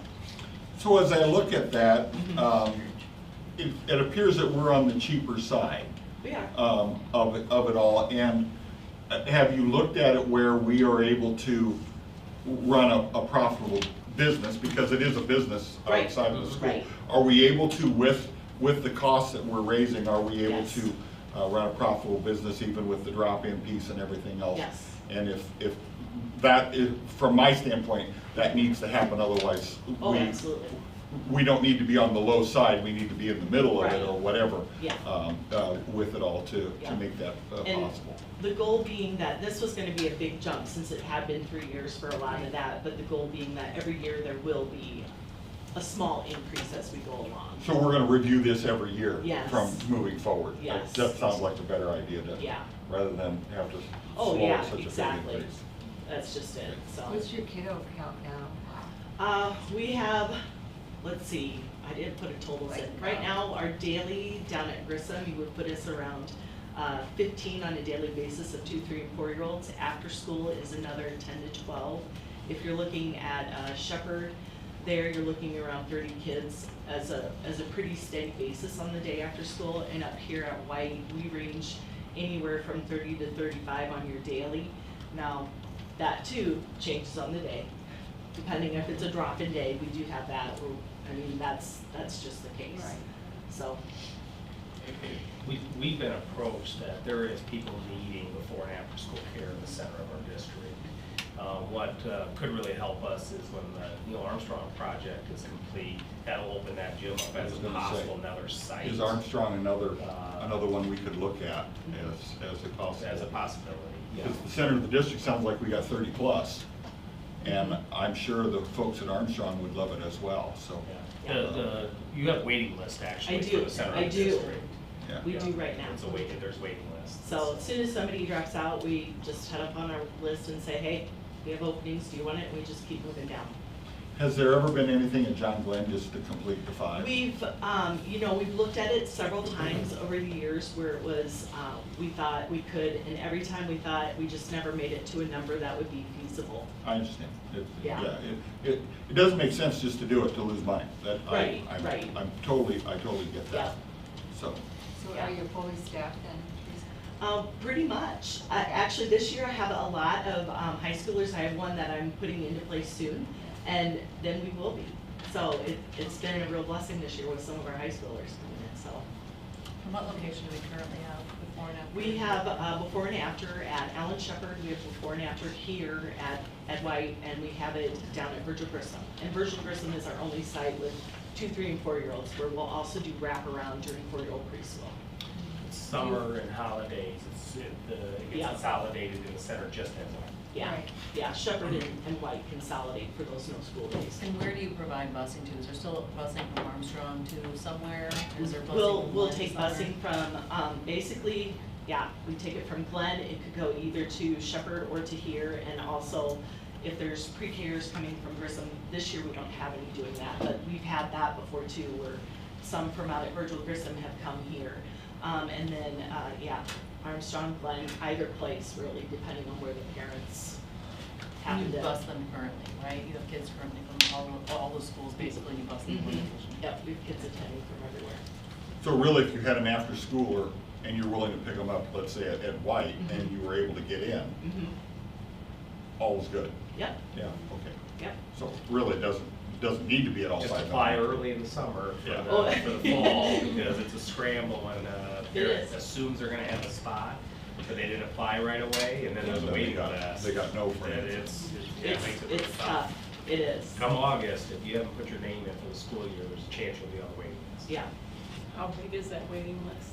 So as I look at that, it appears that we're on the cheaper side. We are. Of it all. And have you looked at it where we are able to run a profitable business, because it is a business outside of the school? Right. Are we able to, with the costs that we're raising, are we able to run a profitable business even with the drop-in piece and everything else? Yes. And if that is, from my standpoint, that needs to happen, otherwise Absolutely. we don't need to be on the low side, we need to be in the middle of it Right. or whatever. Yeah. With it all to Yeah. make that And possible. the goal being that this was gonna be a big jump, since it had been 3 years for a lot of that, but the goal being that every year there will be a small increase as we go along. So we're gonna review this every year Yes. from moving forward. Yes. That sounds like a better idea to, Yeah. rather than have to Oh, swallow yeah, such a big exactly. increase. That's just it, so. What's your kiddo count now? We have, let's see, I didn't put a totals in. Right now, our daily down at Grissom, you would put us around 15 on a daily basis of 2, 3, and 4-year-olds. After school is another 10 to 12. If you're looking at Shepherd, there you're looking around 30 kids as a pretty steady basis on the day after school. And up here at White, we range anywhere from 30 to 35 on your daily. Now, that too changes on the day. Depending if it's a drop-in day, we do have that. I mean, that's just the case. Right. So. We've been approached that there is people needing before and after school care in the center of our district. What could really help us is when the Neil Armstrong project is complete, that'll open that gym up as a possible another site. Is Armstrong another one we could look at as a possibility? As a possibility, yeah. Because the center of the district sounds like we got 30 plus, and I'm sure the folks at Armstrong would love it as well, so. You have waiting list actually I for do, the center I of the do. district. We do right now. There's waiting lists. So as soon as somebody drops out, we just head up on our list and say, hey, we have openings, do you want it? And we just keep moving down. Has there ever been anything at John Glenn just to complete the 5? We've, we've looked at it several times over the years where it was, we thought we could, and every time we thought, we just never made it to a number that would be feasible. I understand. Yeah. It doesn't make sense just to do it to lose money. Right. I totally get that. Yeah. So. So are you fully staffed then? Pretty much. Actually, this year I have a lot of high schoolers. I have one that I'm putting into place soon, and then we will be. So it's been a real blessing this year with some of our high schoolers coming in, so. And what location do we currently have before and after? We have before and after at Allen Shepherd, we have before and after here at White, and we have it down at Virgil Grissom. And Virgil Grissom is our only site with 2, 3, and 4-year-olds, where we'll also do wraparound during 4-year-old preschool. Summer and holidays, it gets consolidated in the center just as one. Yeah, yeah, Shepherd and White consolidate for those no school days. And where do you provide busing to? Is there still busing from Armstrong to somewhere? Is there busing We'll from take somewhere? busing from, basically, yeah, we take it from Glenn. It could go either to Shepherd or to here, and also if there's pre-Kers coming from Grissom, this year we don't have any doing that, but we've had that before too, where some from out at Virgil Grissom have come here. And then, Armstrong, Glen, either place really, depending on where the parents happen You to. bus them currently, right? You have kids currently from all the schools, basically, you bus them to one location. Yep, we have kids attending from everywhere. So really, if you had an after-schooler and you're willing to pick them up, let's say at White, and you were able to get in, all was good? Yep. Yeah, okay. Yep. So really, it doesn't doesn't need to be at all Just $5. apply early in the summer for Yeah. the fall, because it's a scramble and It parent is. assumes they're gonna have a spot, but they didn't apply right away, and then there's And a then they waiting got- list. they got no for And it. yeah, it makes it really It's tough, it is. Come August, if you haven't put your name in for the school year, there's a chance you'll be on the waiting list. Yeah. How big is that waiting list?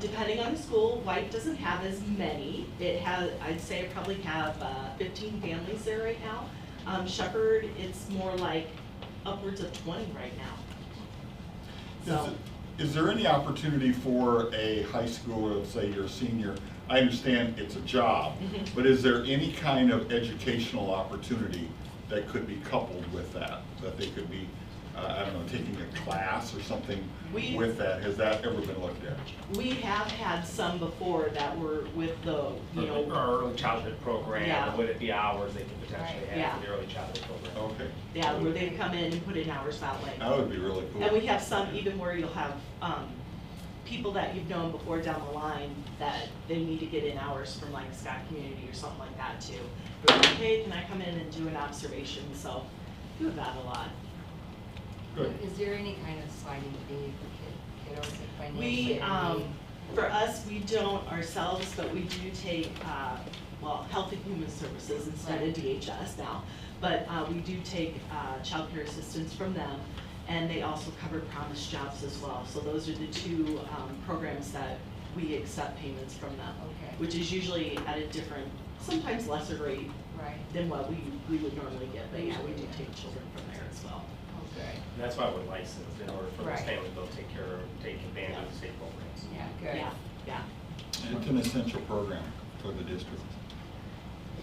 Depending on the school, White doesn't have as many. It has, I'd say it probably have 15 families there right now. Shepherd, it's more like upwards of 20 right now. So, Is there any opportunity for a high schooler, let's say you're a senior, I understand it's a job, but is there any kind of educational opportunity that could be coupled with that? That they could be, I don't know, taking a class or something with that? Has that ever been looked at? we have had some before that were with the, you know. Our early childhood program, Yeah. would it be hours they could potentially Yeah. have for the early childhood program? Okay. Yeah, where they come in and put in hours that way. That would be really cool. And we have some even where you'll have, people that you've known before down the line that they need to get in hours from like Scott Community or something like that too. They're like, hey, can I come in and do an observation? So, do that a lot. Good. Is there any kind of sliding fee for kiddos financially? We, for us, we don't ourselves, but we do take, well, Health and Human Services instead of DHS now. But we do take child care assistance from them, and they also cover Promise Jobs as well. So those are the two programs that we accept payments from them. Okay. Which is usually at a different, sometimes lesser rate Right. than what we would normally get. But yeah, we do take children from there as well. Okay. And that's why we're licensed, in order for those Right. families, they'll take advantage of the state programs. Yeah, good. Yeah, yeah. It's an essential program for the district.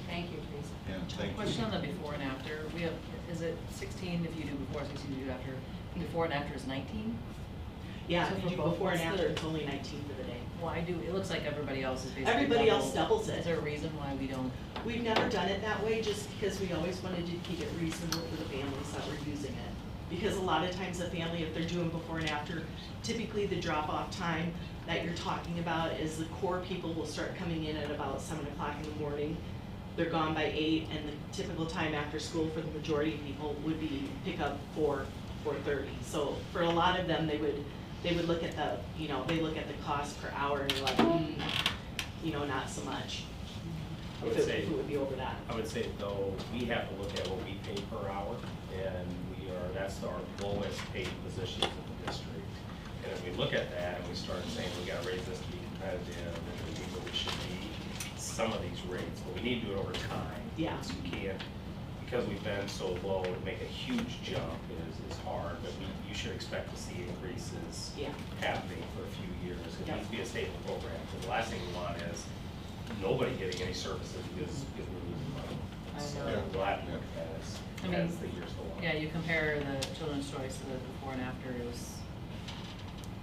Thank you, Teresa. Yeah, thank you. Question on the before and after. We have, is it 16 if you do before, 16 if you do after? Before and after is 19? Yeah, So if for you do both, before and what's after, the- it's only 19 for the day. Why do, it looks like everybody else is basically Everybody else double. doubles it. Is there a reason why we don't? We've never done it that way, just because we always wanted to keep it reasonable for the families that were using it. Because a lot of times a family, if they're doing before and after, typically the drop-off time that you're talking about is the core people will start coming in at about 7 o'clock in the morning. They're gone by 8, and the typical time after school for the majority of people would be pick up 4:30. So for a lot of them, they would look at the, you know, they look at the cost per hour and they're like, you know, not so much. I would If say, it would be over that. I would say though, we have to look at what we pay per hour, and that's our lowest paid positions in the district. And if we look at that and we start saying we gotta raise this to be competitive, and we need where we should be, some of these rates, but we need to do it over time. Yeah. So we can't, because we've been so low, to make a huge jump is hard, but you should expect to see increases Yeah. happening for a few years. It Yeah. needs to be a stable program, because the last thing we want is nobody getting any services because we're losing money. I So know. we'll have to look at that I mean, as the years go on. Yeah, you compare the Children's Choice to the before and after, it was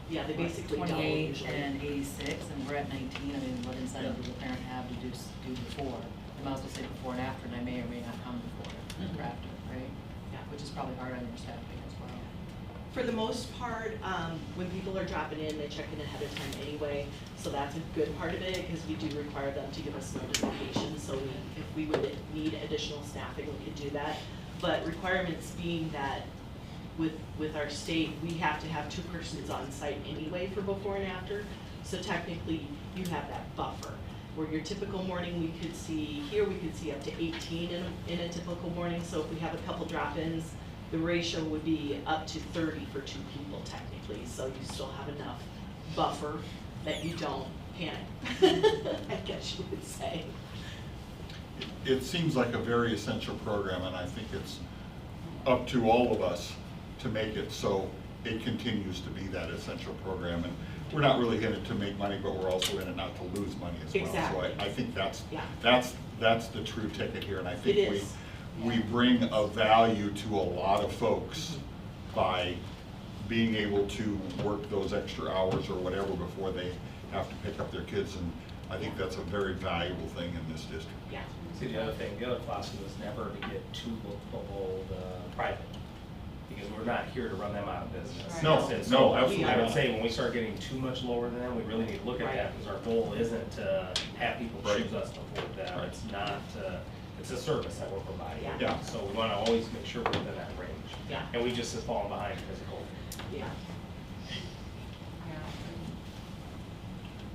Yeah, they basically double 28 usually. and 86, and we're at 19. I mean, what incentive does the parent have to do before? I might as well say before and after, and I may or may not come before or after, right? Yeah. Which is probably hard on your staffing as well. For the most part, when people are dropping in, they check in ahead of time anyway, so that's a good part of it, because we do require them to give us notification, so if we would need additional staffing, we could do that. But requirements being that with our state, we have to have 2 persons on site anyway for before and after, so technically, you have that buffer. Where your typical morning, we could see up to 18 in a typical morning, so if we have a couple drop-ins, the ratio would be up to 30 for 2 people technically, so you still have enough buffer that you don't panic, I guess you would say. It seems like a very essential program, and I think it's up to all of us to make it so it continues to be that essential program. And we're not really in it to make money, but we're also in it not to lose money as well. Exactly. So I think that's Yeah. the true ticket here, and I think It is. we bring a value to a lot of folks by being able to work those extra hours or whatever before they have to pick up their kids, and I think that's a very valuable thing in this district. Yeah. See, the other philosophy was never to get too below the private, because we're not here to run them out of business. No, And no, so absolutely I would not. say when we start getting too much lower than them, we really need to look at that, because our goal isn't to have people choose us before them. Right. It's not to it's a service that we're providing. Yeah. So we wanna always make sure we're within that range. Yeah. And we just have fallen behind because of COVID. Yeah. Yeah.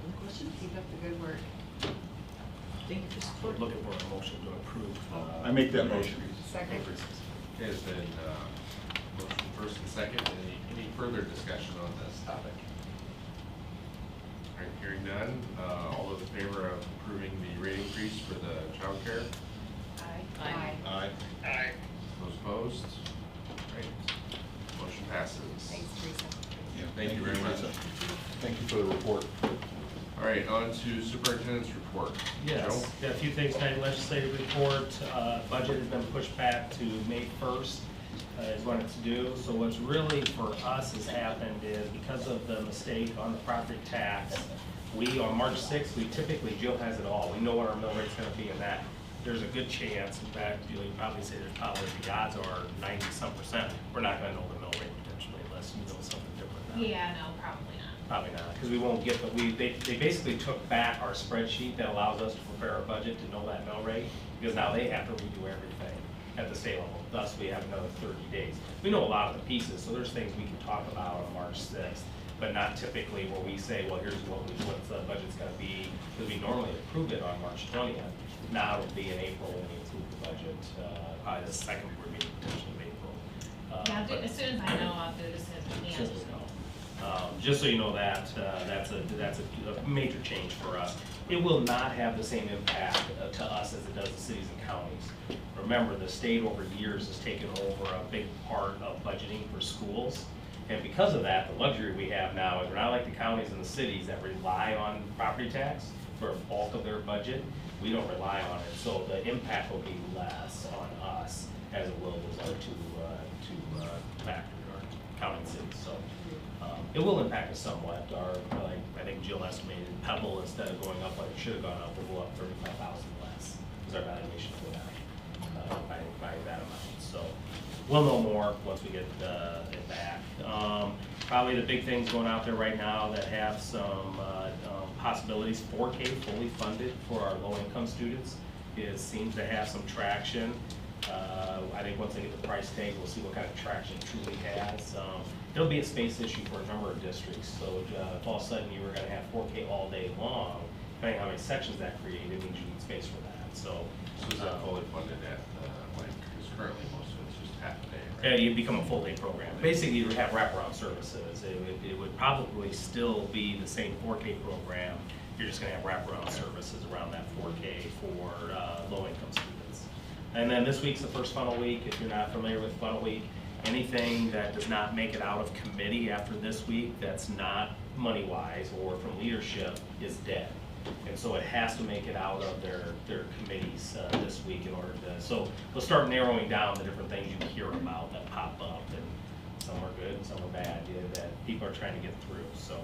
Any questions? Keep up the good work. Thank you for We're support. looking for a motion to approve. I make that motion. Second. Increases. Okay, there's been, motion first and second. Any further discussion on this topic? All right, hearing none. All those in favor of approving the rate increase for the childcare? Aye. Aye. Aye. Those opposed? Right. Motion passes. Thanks, Teresa. Yeah, Thank you very much. Teresa. Thank you for the report. All right, on to superintendent's report. Yes, Joe? got a few things tonight, legislative report, budget has been pushed back to May 1st, is when it's due. So what's really for us has happened is because of the mistake on the property tax, we, on March 6th, we typically, Jill has it all, we know what our mill rate's gonna be, and that, there's a good chance, in fact, you'd probably say there's probably, the odds are 90-some%, we're not gonna know the mill rate potentially unless you know something different now. Yeah, no, probably not. Probably not, because we won't get, they basically took back our spreadsheet that allows us to prepare our budget to know that mill rate, because now they have to redo everything at the state level, thus we have another 30 days. We know a lot of the pieces, so there's things we can talk about on March 6th, but not typically where we say, well, here's what the budget's gonna be, because we normally approve it on March 20th. Now it'll be in April when we approve the budget, probably the second board meeting potentially of April. Yeah, But- as soon as I know, I'll do this as we can. just so you know that, that's a major change for us. It will not have the same impact to us as it does the cities and counties. Remember, the state over years has taken over a big part of budgeting for schools. And because of that, the luxury we have now is we're not like the counties and the cities that rely on property tax for a bulk of their budget. We don't rely on it, so the impact will be less on us as it will with our two factory or county and cities. So it will impact us somewhat. Like I think Jill estimated, Pebble, instead of going up like it should have gone up, will go up 35,000 less. Is our valuation for that by that amount. So we'll know more once we get it back. Probably the big things going out there right now that have some possibilities. 4K fully funded for our low-income students seems to have some traction. I think once they get the price tag, we'll see what kind of traction it truly has. It'll be a space issue for a number of districts. So if all of a sudden you were going to have 4K all day long, depending on how many sections that created, it means you need space for that. So is that fully funded at, because currently most of it's just half a day, right? yeah, you become a full-day program. Basically, you would have wraparound services. It would probably still be the same 4K program. You're just going to have wraparound services around that 4K for low-income students. And then this week's the first funnel week. If you're not familiar with funnel week, anything that does not make it out of committee after this week that's not money-wise or from leadership is dead. And so it has to make it out of their committees this week in order to, so we'll start narrowing down the different things you hear about that pop up, and some are good and some are bad, that people are trying to get through. So,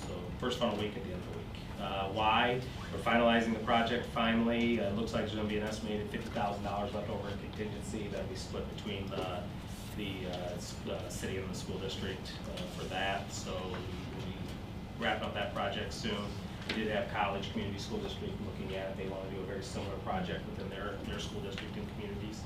so first funnel week at the end of the week. Why? We're finalizing the project finally. It looks like there's gonna be an estimated $50,000 left over in contingency that'll be split between the city and the school district for that. So we'll be wrapping up that project soon. We did have College Community School District looking at it. They want to do a very similar project within their school district and communities.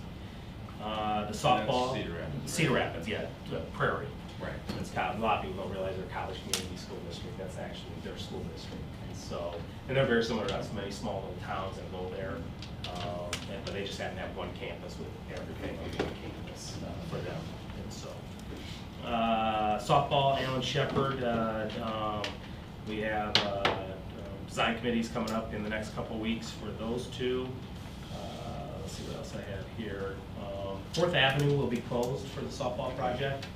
The softball. Cedar Rapids. Cedar Rapids, yeah, Prairie. Right. It's a lot of people don't realize they're College Community School District. That's actually their school district. And so, and they're very similar to us, many small little towns that go there. But they just happen to have one campus with everything on one campus for them. And so, softball, Alan Shepard. We have design committees coming up in the next couple weeks for those two. Let's see what else I have here. 4th Avenue will be closed for the softball project.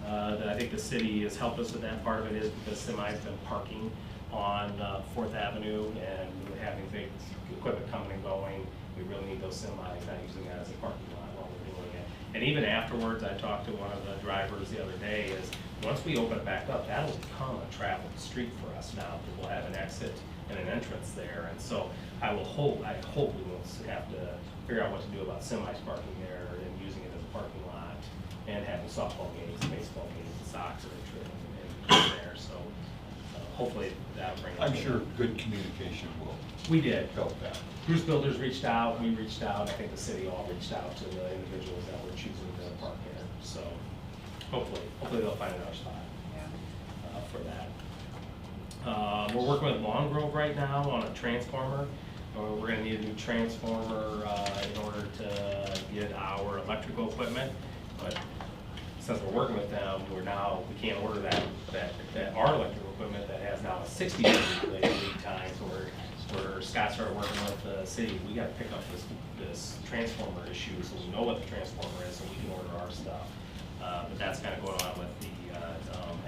I think the city has helped us with that. Part of it is because semis been parking on 4th Avenue and having big equipment coming and going. We really need those semis, not using that as a parking lot while we're doing it. And even afterwards, I talked to one of the drivers the other day, is once we open it back up, that'll become a traveled street for us now, because we'll have an exit and an entrance there. And so I hope we won't have to figure out what to do about semis parking there and using it as a parking lot and having softball games, baseball games, and soccer and there. So hopefully that'll bring. I'm sure good communication will We did. help that. Bruce Builders reached out, we reached out, I think the city all reached out to the individuals that were choosing to park there. So hopefully they'll find another spot for that. We're working with Long Grove right now on a transformer. We're gonna need a new transformer in order to get our electrical equipment. But since we're working with them, we can't order our electrical equipment that has now a 60-day lead time. So where Scott started working with the city, we gotta pick up this transformer issue so we know what the transformer is so we can order our stuff. But that's kind of going on with the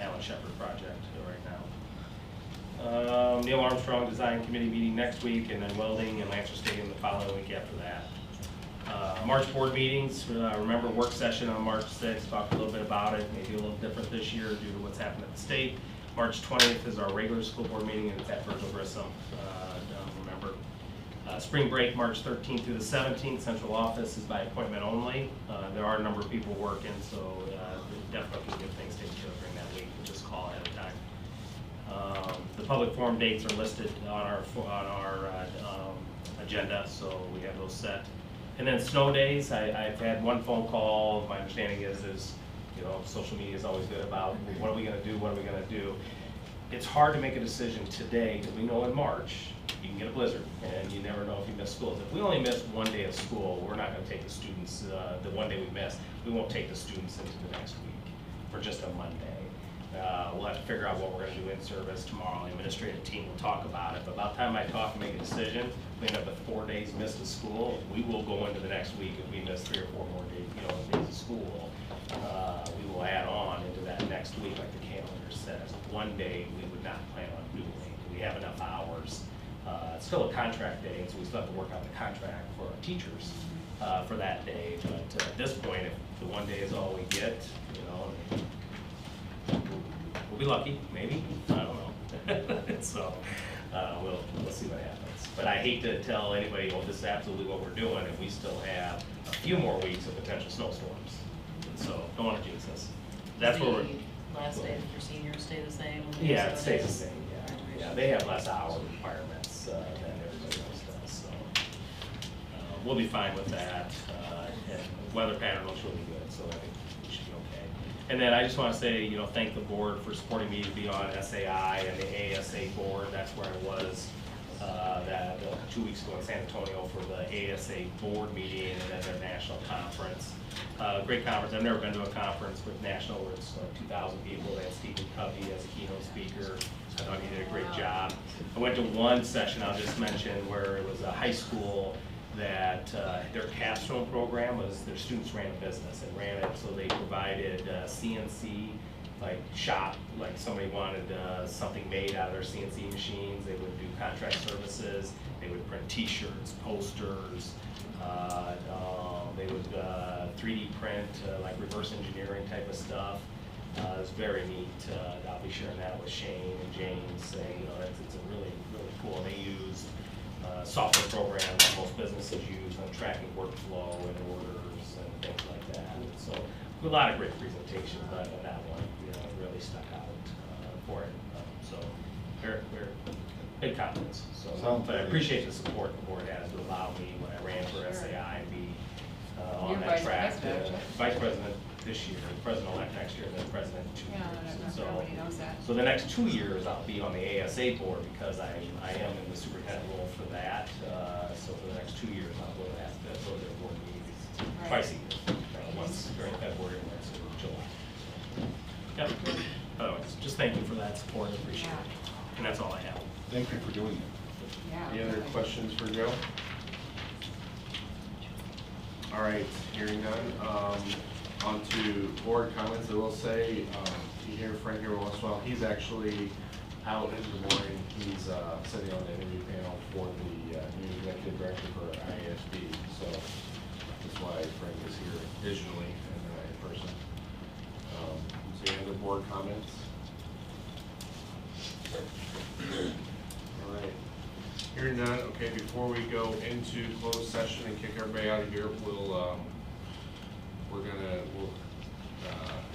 Alan Shepard project right now. Neil Armstrong Design Committee meeting next week, and then welding and Lancer Stadium the following week after that. March board meetings, remember work session on March 6th, talked a little bit about it, maybe a little different this year due to what's happened at the state. March 20th is our regular school board meeting, and it's at Virgil Grissom. Remember, spring break, March 13th through the 17th, central office is by appointment only. There are a number of people working, so definitely can get things taken care of during that week. Just call ahead of time. The public forum dates are listed on our agenda, so we have those set. And then snow days, I've had one phone call. My understanding is social media is always good about what are we going to do, what are we going to do. It's hard to make a decision today because we know in March you can get a blizzard and you never know if you miss schools. If we only miss one day of school, we're not going to take the students, the one day we miss, we won't take the students into the next week for just a Monday. We'll have to figure out what we're going to do in service tomorrow. The administrative team will talk about it. But by the time I talk and make a decision, we end up with 4 days missed of school. We will go into the next week if we miss 3 or 4 more days, days of school. We will add on into that next week, like the calendar says. One day we would not plan on doing. Do we have enough hours? It's still a contract day, so we still have to work out the contract for our teachers for that day. But at this point, if the 1 day is all we get, we'll be lucky, maybe. I don't know. So we'll see what happens. But I hate to tell anybody, well, this is absolutely what we're doing, and we still have a few more weeks of potential snowstorms. So don't want to jinx us. That's where we're. Last day for seniors stay the same? Yeah, it stays the same. Yeah, they have less hour requirements than everybody else does. So we'll be fine with that. And the weather pattern looks really good, so I think we should be okay. And then I just want to say, thank the board for supporting me to be on SAI and the ASA board. That's where I was 2 weeks ago in San Antonio for the ASA board meeting and then their national conference. Great conference. I've never been to a conference with national where it's like 2,000 people. They had Stephen Covey as a keynote speaker. I thought he did a great job. I went to one session I'll just mention where it was a high school that their capstone program was their students ran a business and ran it so they provided CNC shop, like somebody wanted something made out of their CNC machines. They would do contract services. They would print T-shirts, posters. They would 3D print like reverse engineering type of stuff. It's very neat. I'll be sharing that with Shane and James. It's a really cool. They use software programs that most businesses use on tracking workflow and orders and things like that. So a lot of great presentations, but that one really stuck out for it. So very big confidence. So but I appreciate the support the board has to allow me when I ran for SAI to be on that track. Vice president this year, president-elect next year, then president in 2 years. Nobody knows that. So the next 2 years I'll be on the ASA board because I am in the superintendent role for that. So for the next 2 years I'll go to their board meetings twice a year, once during February and once in July. Yep. Otherwise, just thank you for that support. I appreciate it. And that's all I have. Thank you for doing it. Any other questions for Joe? All right, hearing none. On to board comments. I will say, you hear Frank every once in a while. He's actually out in the morning. He's sitting on the interview panel for the new executive director for ISD. So that's why Frank is here visually and in person. So any other board comments? All right. Hearing none. Okay, before we go into closed session and kick everybody out of here, we'll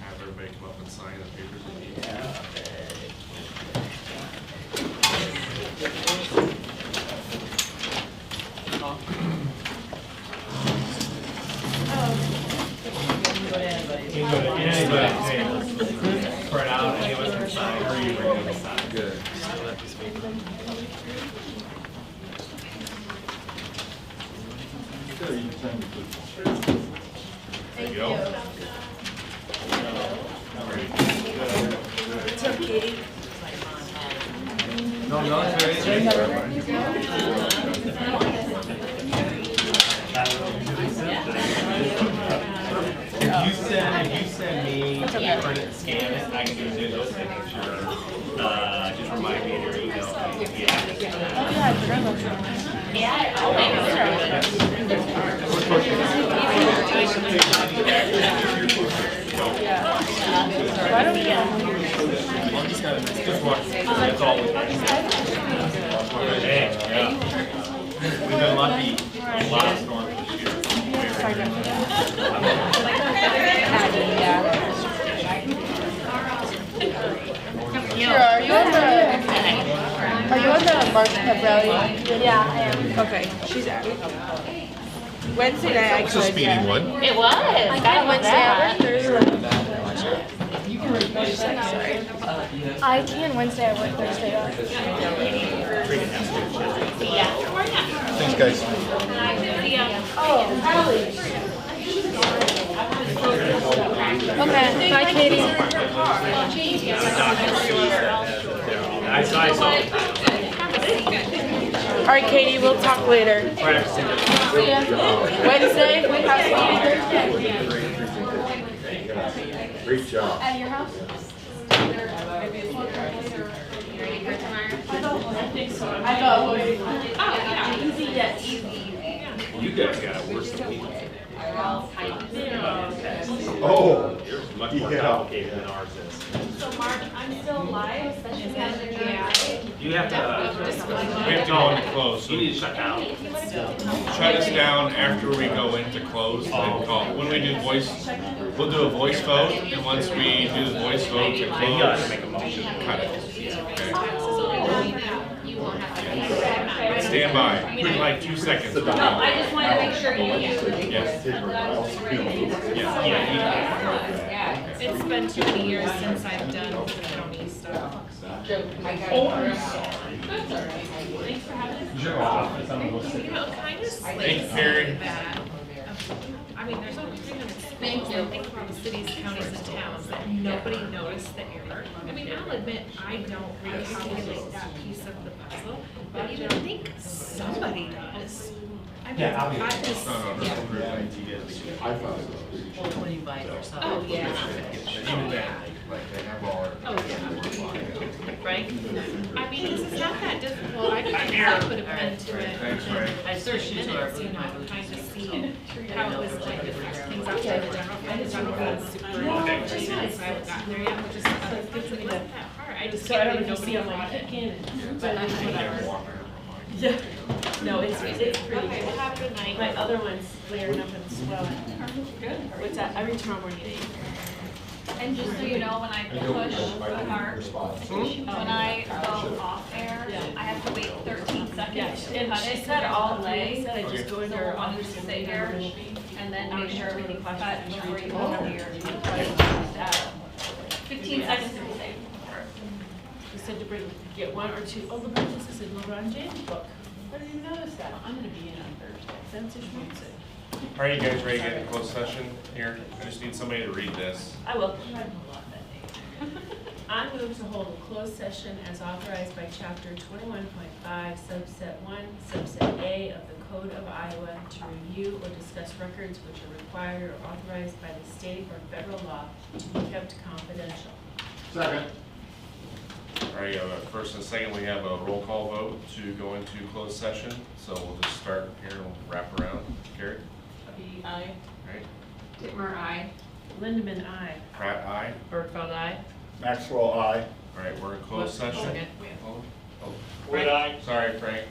have everybody come up and sign the papers. Spread out, any of us can sign, or you bring it aside. Good. Sure, you can send me this. There you go. What's up, Katie? No, it's very If you send me, print it, scan it, I can do digital signature, just remind me in your email. That's all we have. Hey, yeah. We've been lucky, a lot of storms this year. Sure, are you on the March Pep rally? Yeah, I am. Okay, she's out. Wednesday night I could. It's a speedy one. It was. I got Wednesday at Thursday. I can Wednesday, I work Thursday. Thanks, guys. Oh, Hallie. Okay, bye Katie. I saw it. All right, Katie, we'll talk later. Wednesday? Great job. At your house? I know. You guys got it worse than we do. Oh, Yours is much more yeah. complicated than ours is. So Mark, I'm still alive. You have to, We have to go into close, so you need to shut down. shut us down after we go into close, then call. When we do voice, we'll do a voice vote, and once we do the voice vote to You gotta close, make a motion. cut it. Okay? You won't have to. Stand by, in like 2 seconds. No, I just wanted to make sure you knew. Yes. Yeah, it's been too many years since I've done county stuff. Thanks for having us. Your office, I'm gonna go sit. You know, kind of Thank you, slates Carrie. that, I mean, there's over 300 schools, and think about the cities, counties, and towns that nobody noticed the error. I mean, I'll admit, I don't recalculate that piece of the puzzle, but you would think somebody does. I mean, Yeah, I'll be. I just, yeah. I thought it Well, when you buy it yourself. Oh, yeah. Even that, like, they have all our. Oh, yeah. Right? I mean, this is not that difficult. I put a pen to it. Thanks, Ray. I searched you to our Minutes, you know, booth, kind of see how it was like different things outside the general fund. The general fund's super, so I haven't gotten there yet, which is, it's not that hard. I just So I don't can't know even if see you it see like like kick kick in. in, but whatever. Yeah. No, it's pretty Okay, good. well, have a good night. My other one's flaring up and swelling. Good. What's that? Every tomorrow morning at 8. And just so you know, when I push the mark, when I go off air, I have to wait 13 seconds to And cut she it, said all all day. day, said I just go into So her we'll office just and sit make here her and then make sure everything's cut before you go Oh. over your, 15 seconds to be safe. She said to get one or two. Oh, LeBron just said LeBron James book. I didn't even notice that. I'm gonna be in on Thursday. Fancy schmancy. Are you guys ready to get in closed session here? I just need somebody to read this. I will. I'm riding a lot that day. I move to hold a closed session as authorized by chapter 21.5, subset 1, subset A of the Code of Iowa to review or discuss records which are required or authorized by the state or federal law to be kept confidential. Second. All right, first and second, we have a roll call vote to go into closed session. So we'll just start here and we'll wrap around. Carrie? Aye. All right. Dittmer, aye. Lindemann, aye. Pratt, aye. Bergfeld, aye. Maxwell, aye. All right, we're in closed session. Okay. Oh, Would I? Sorry, Frank.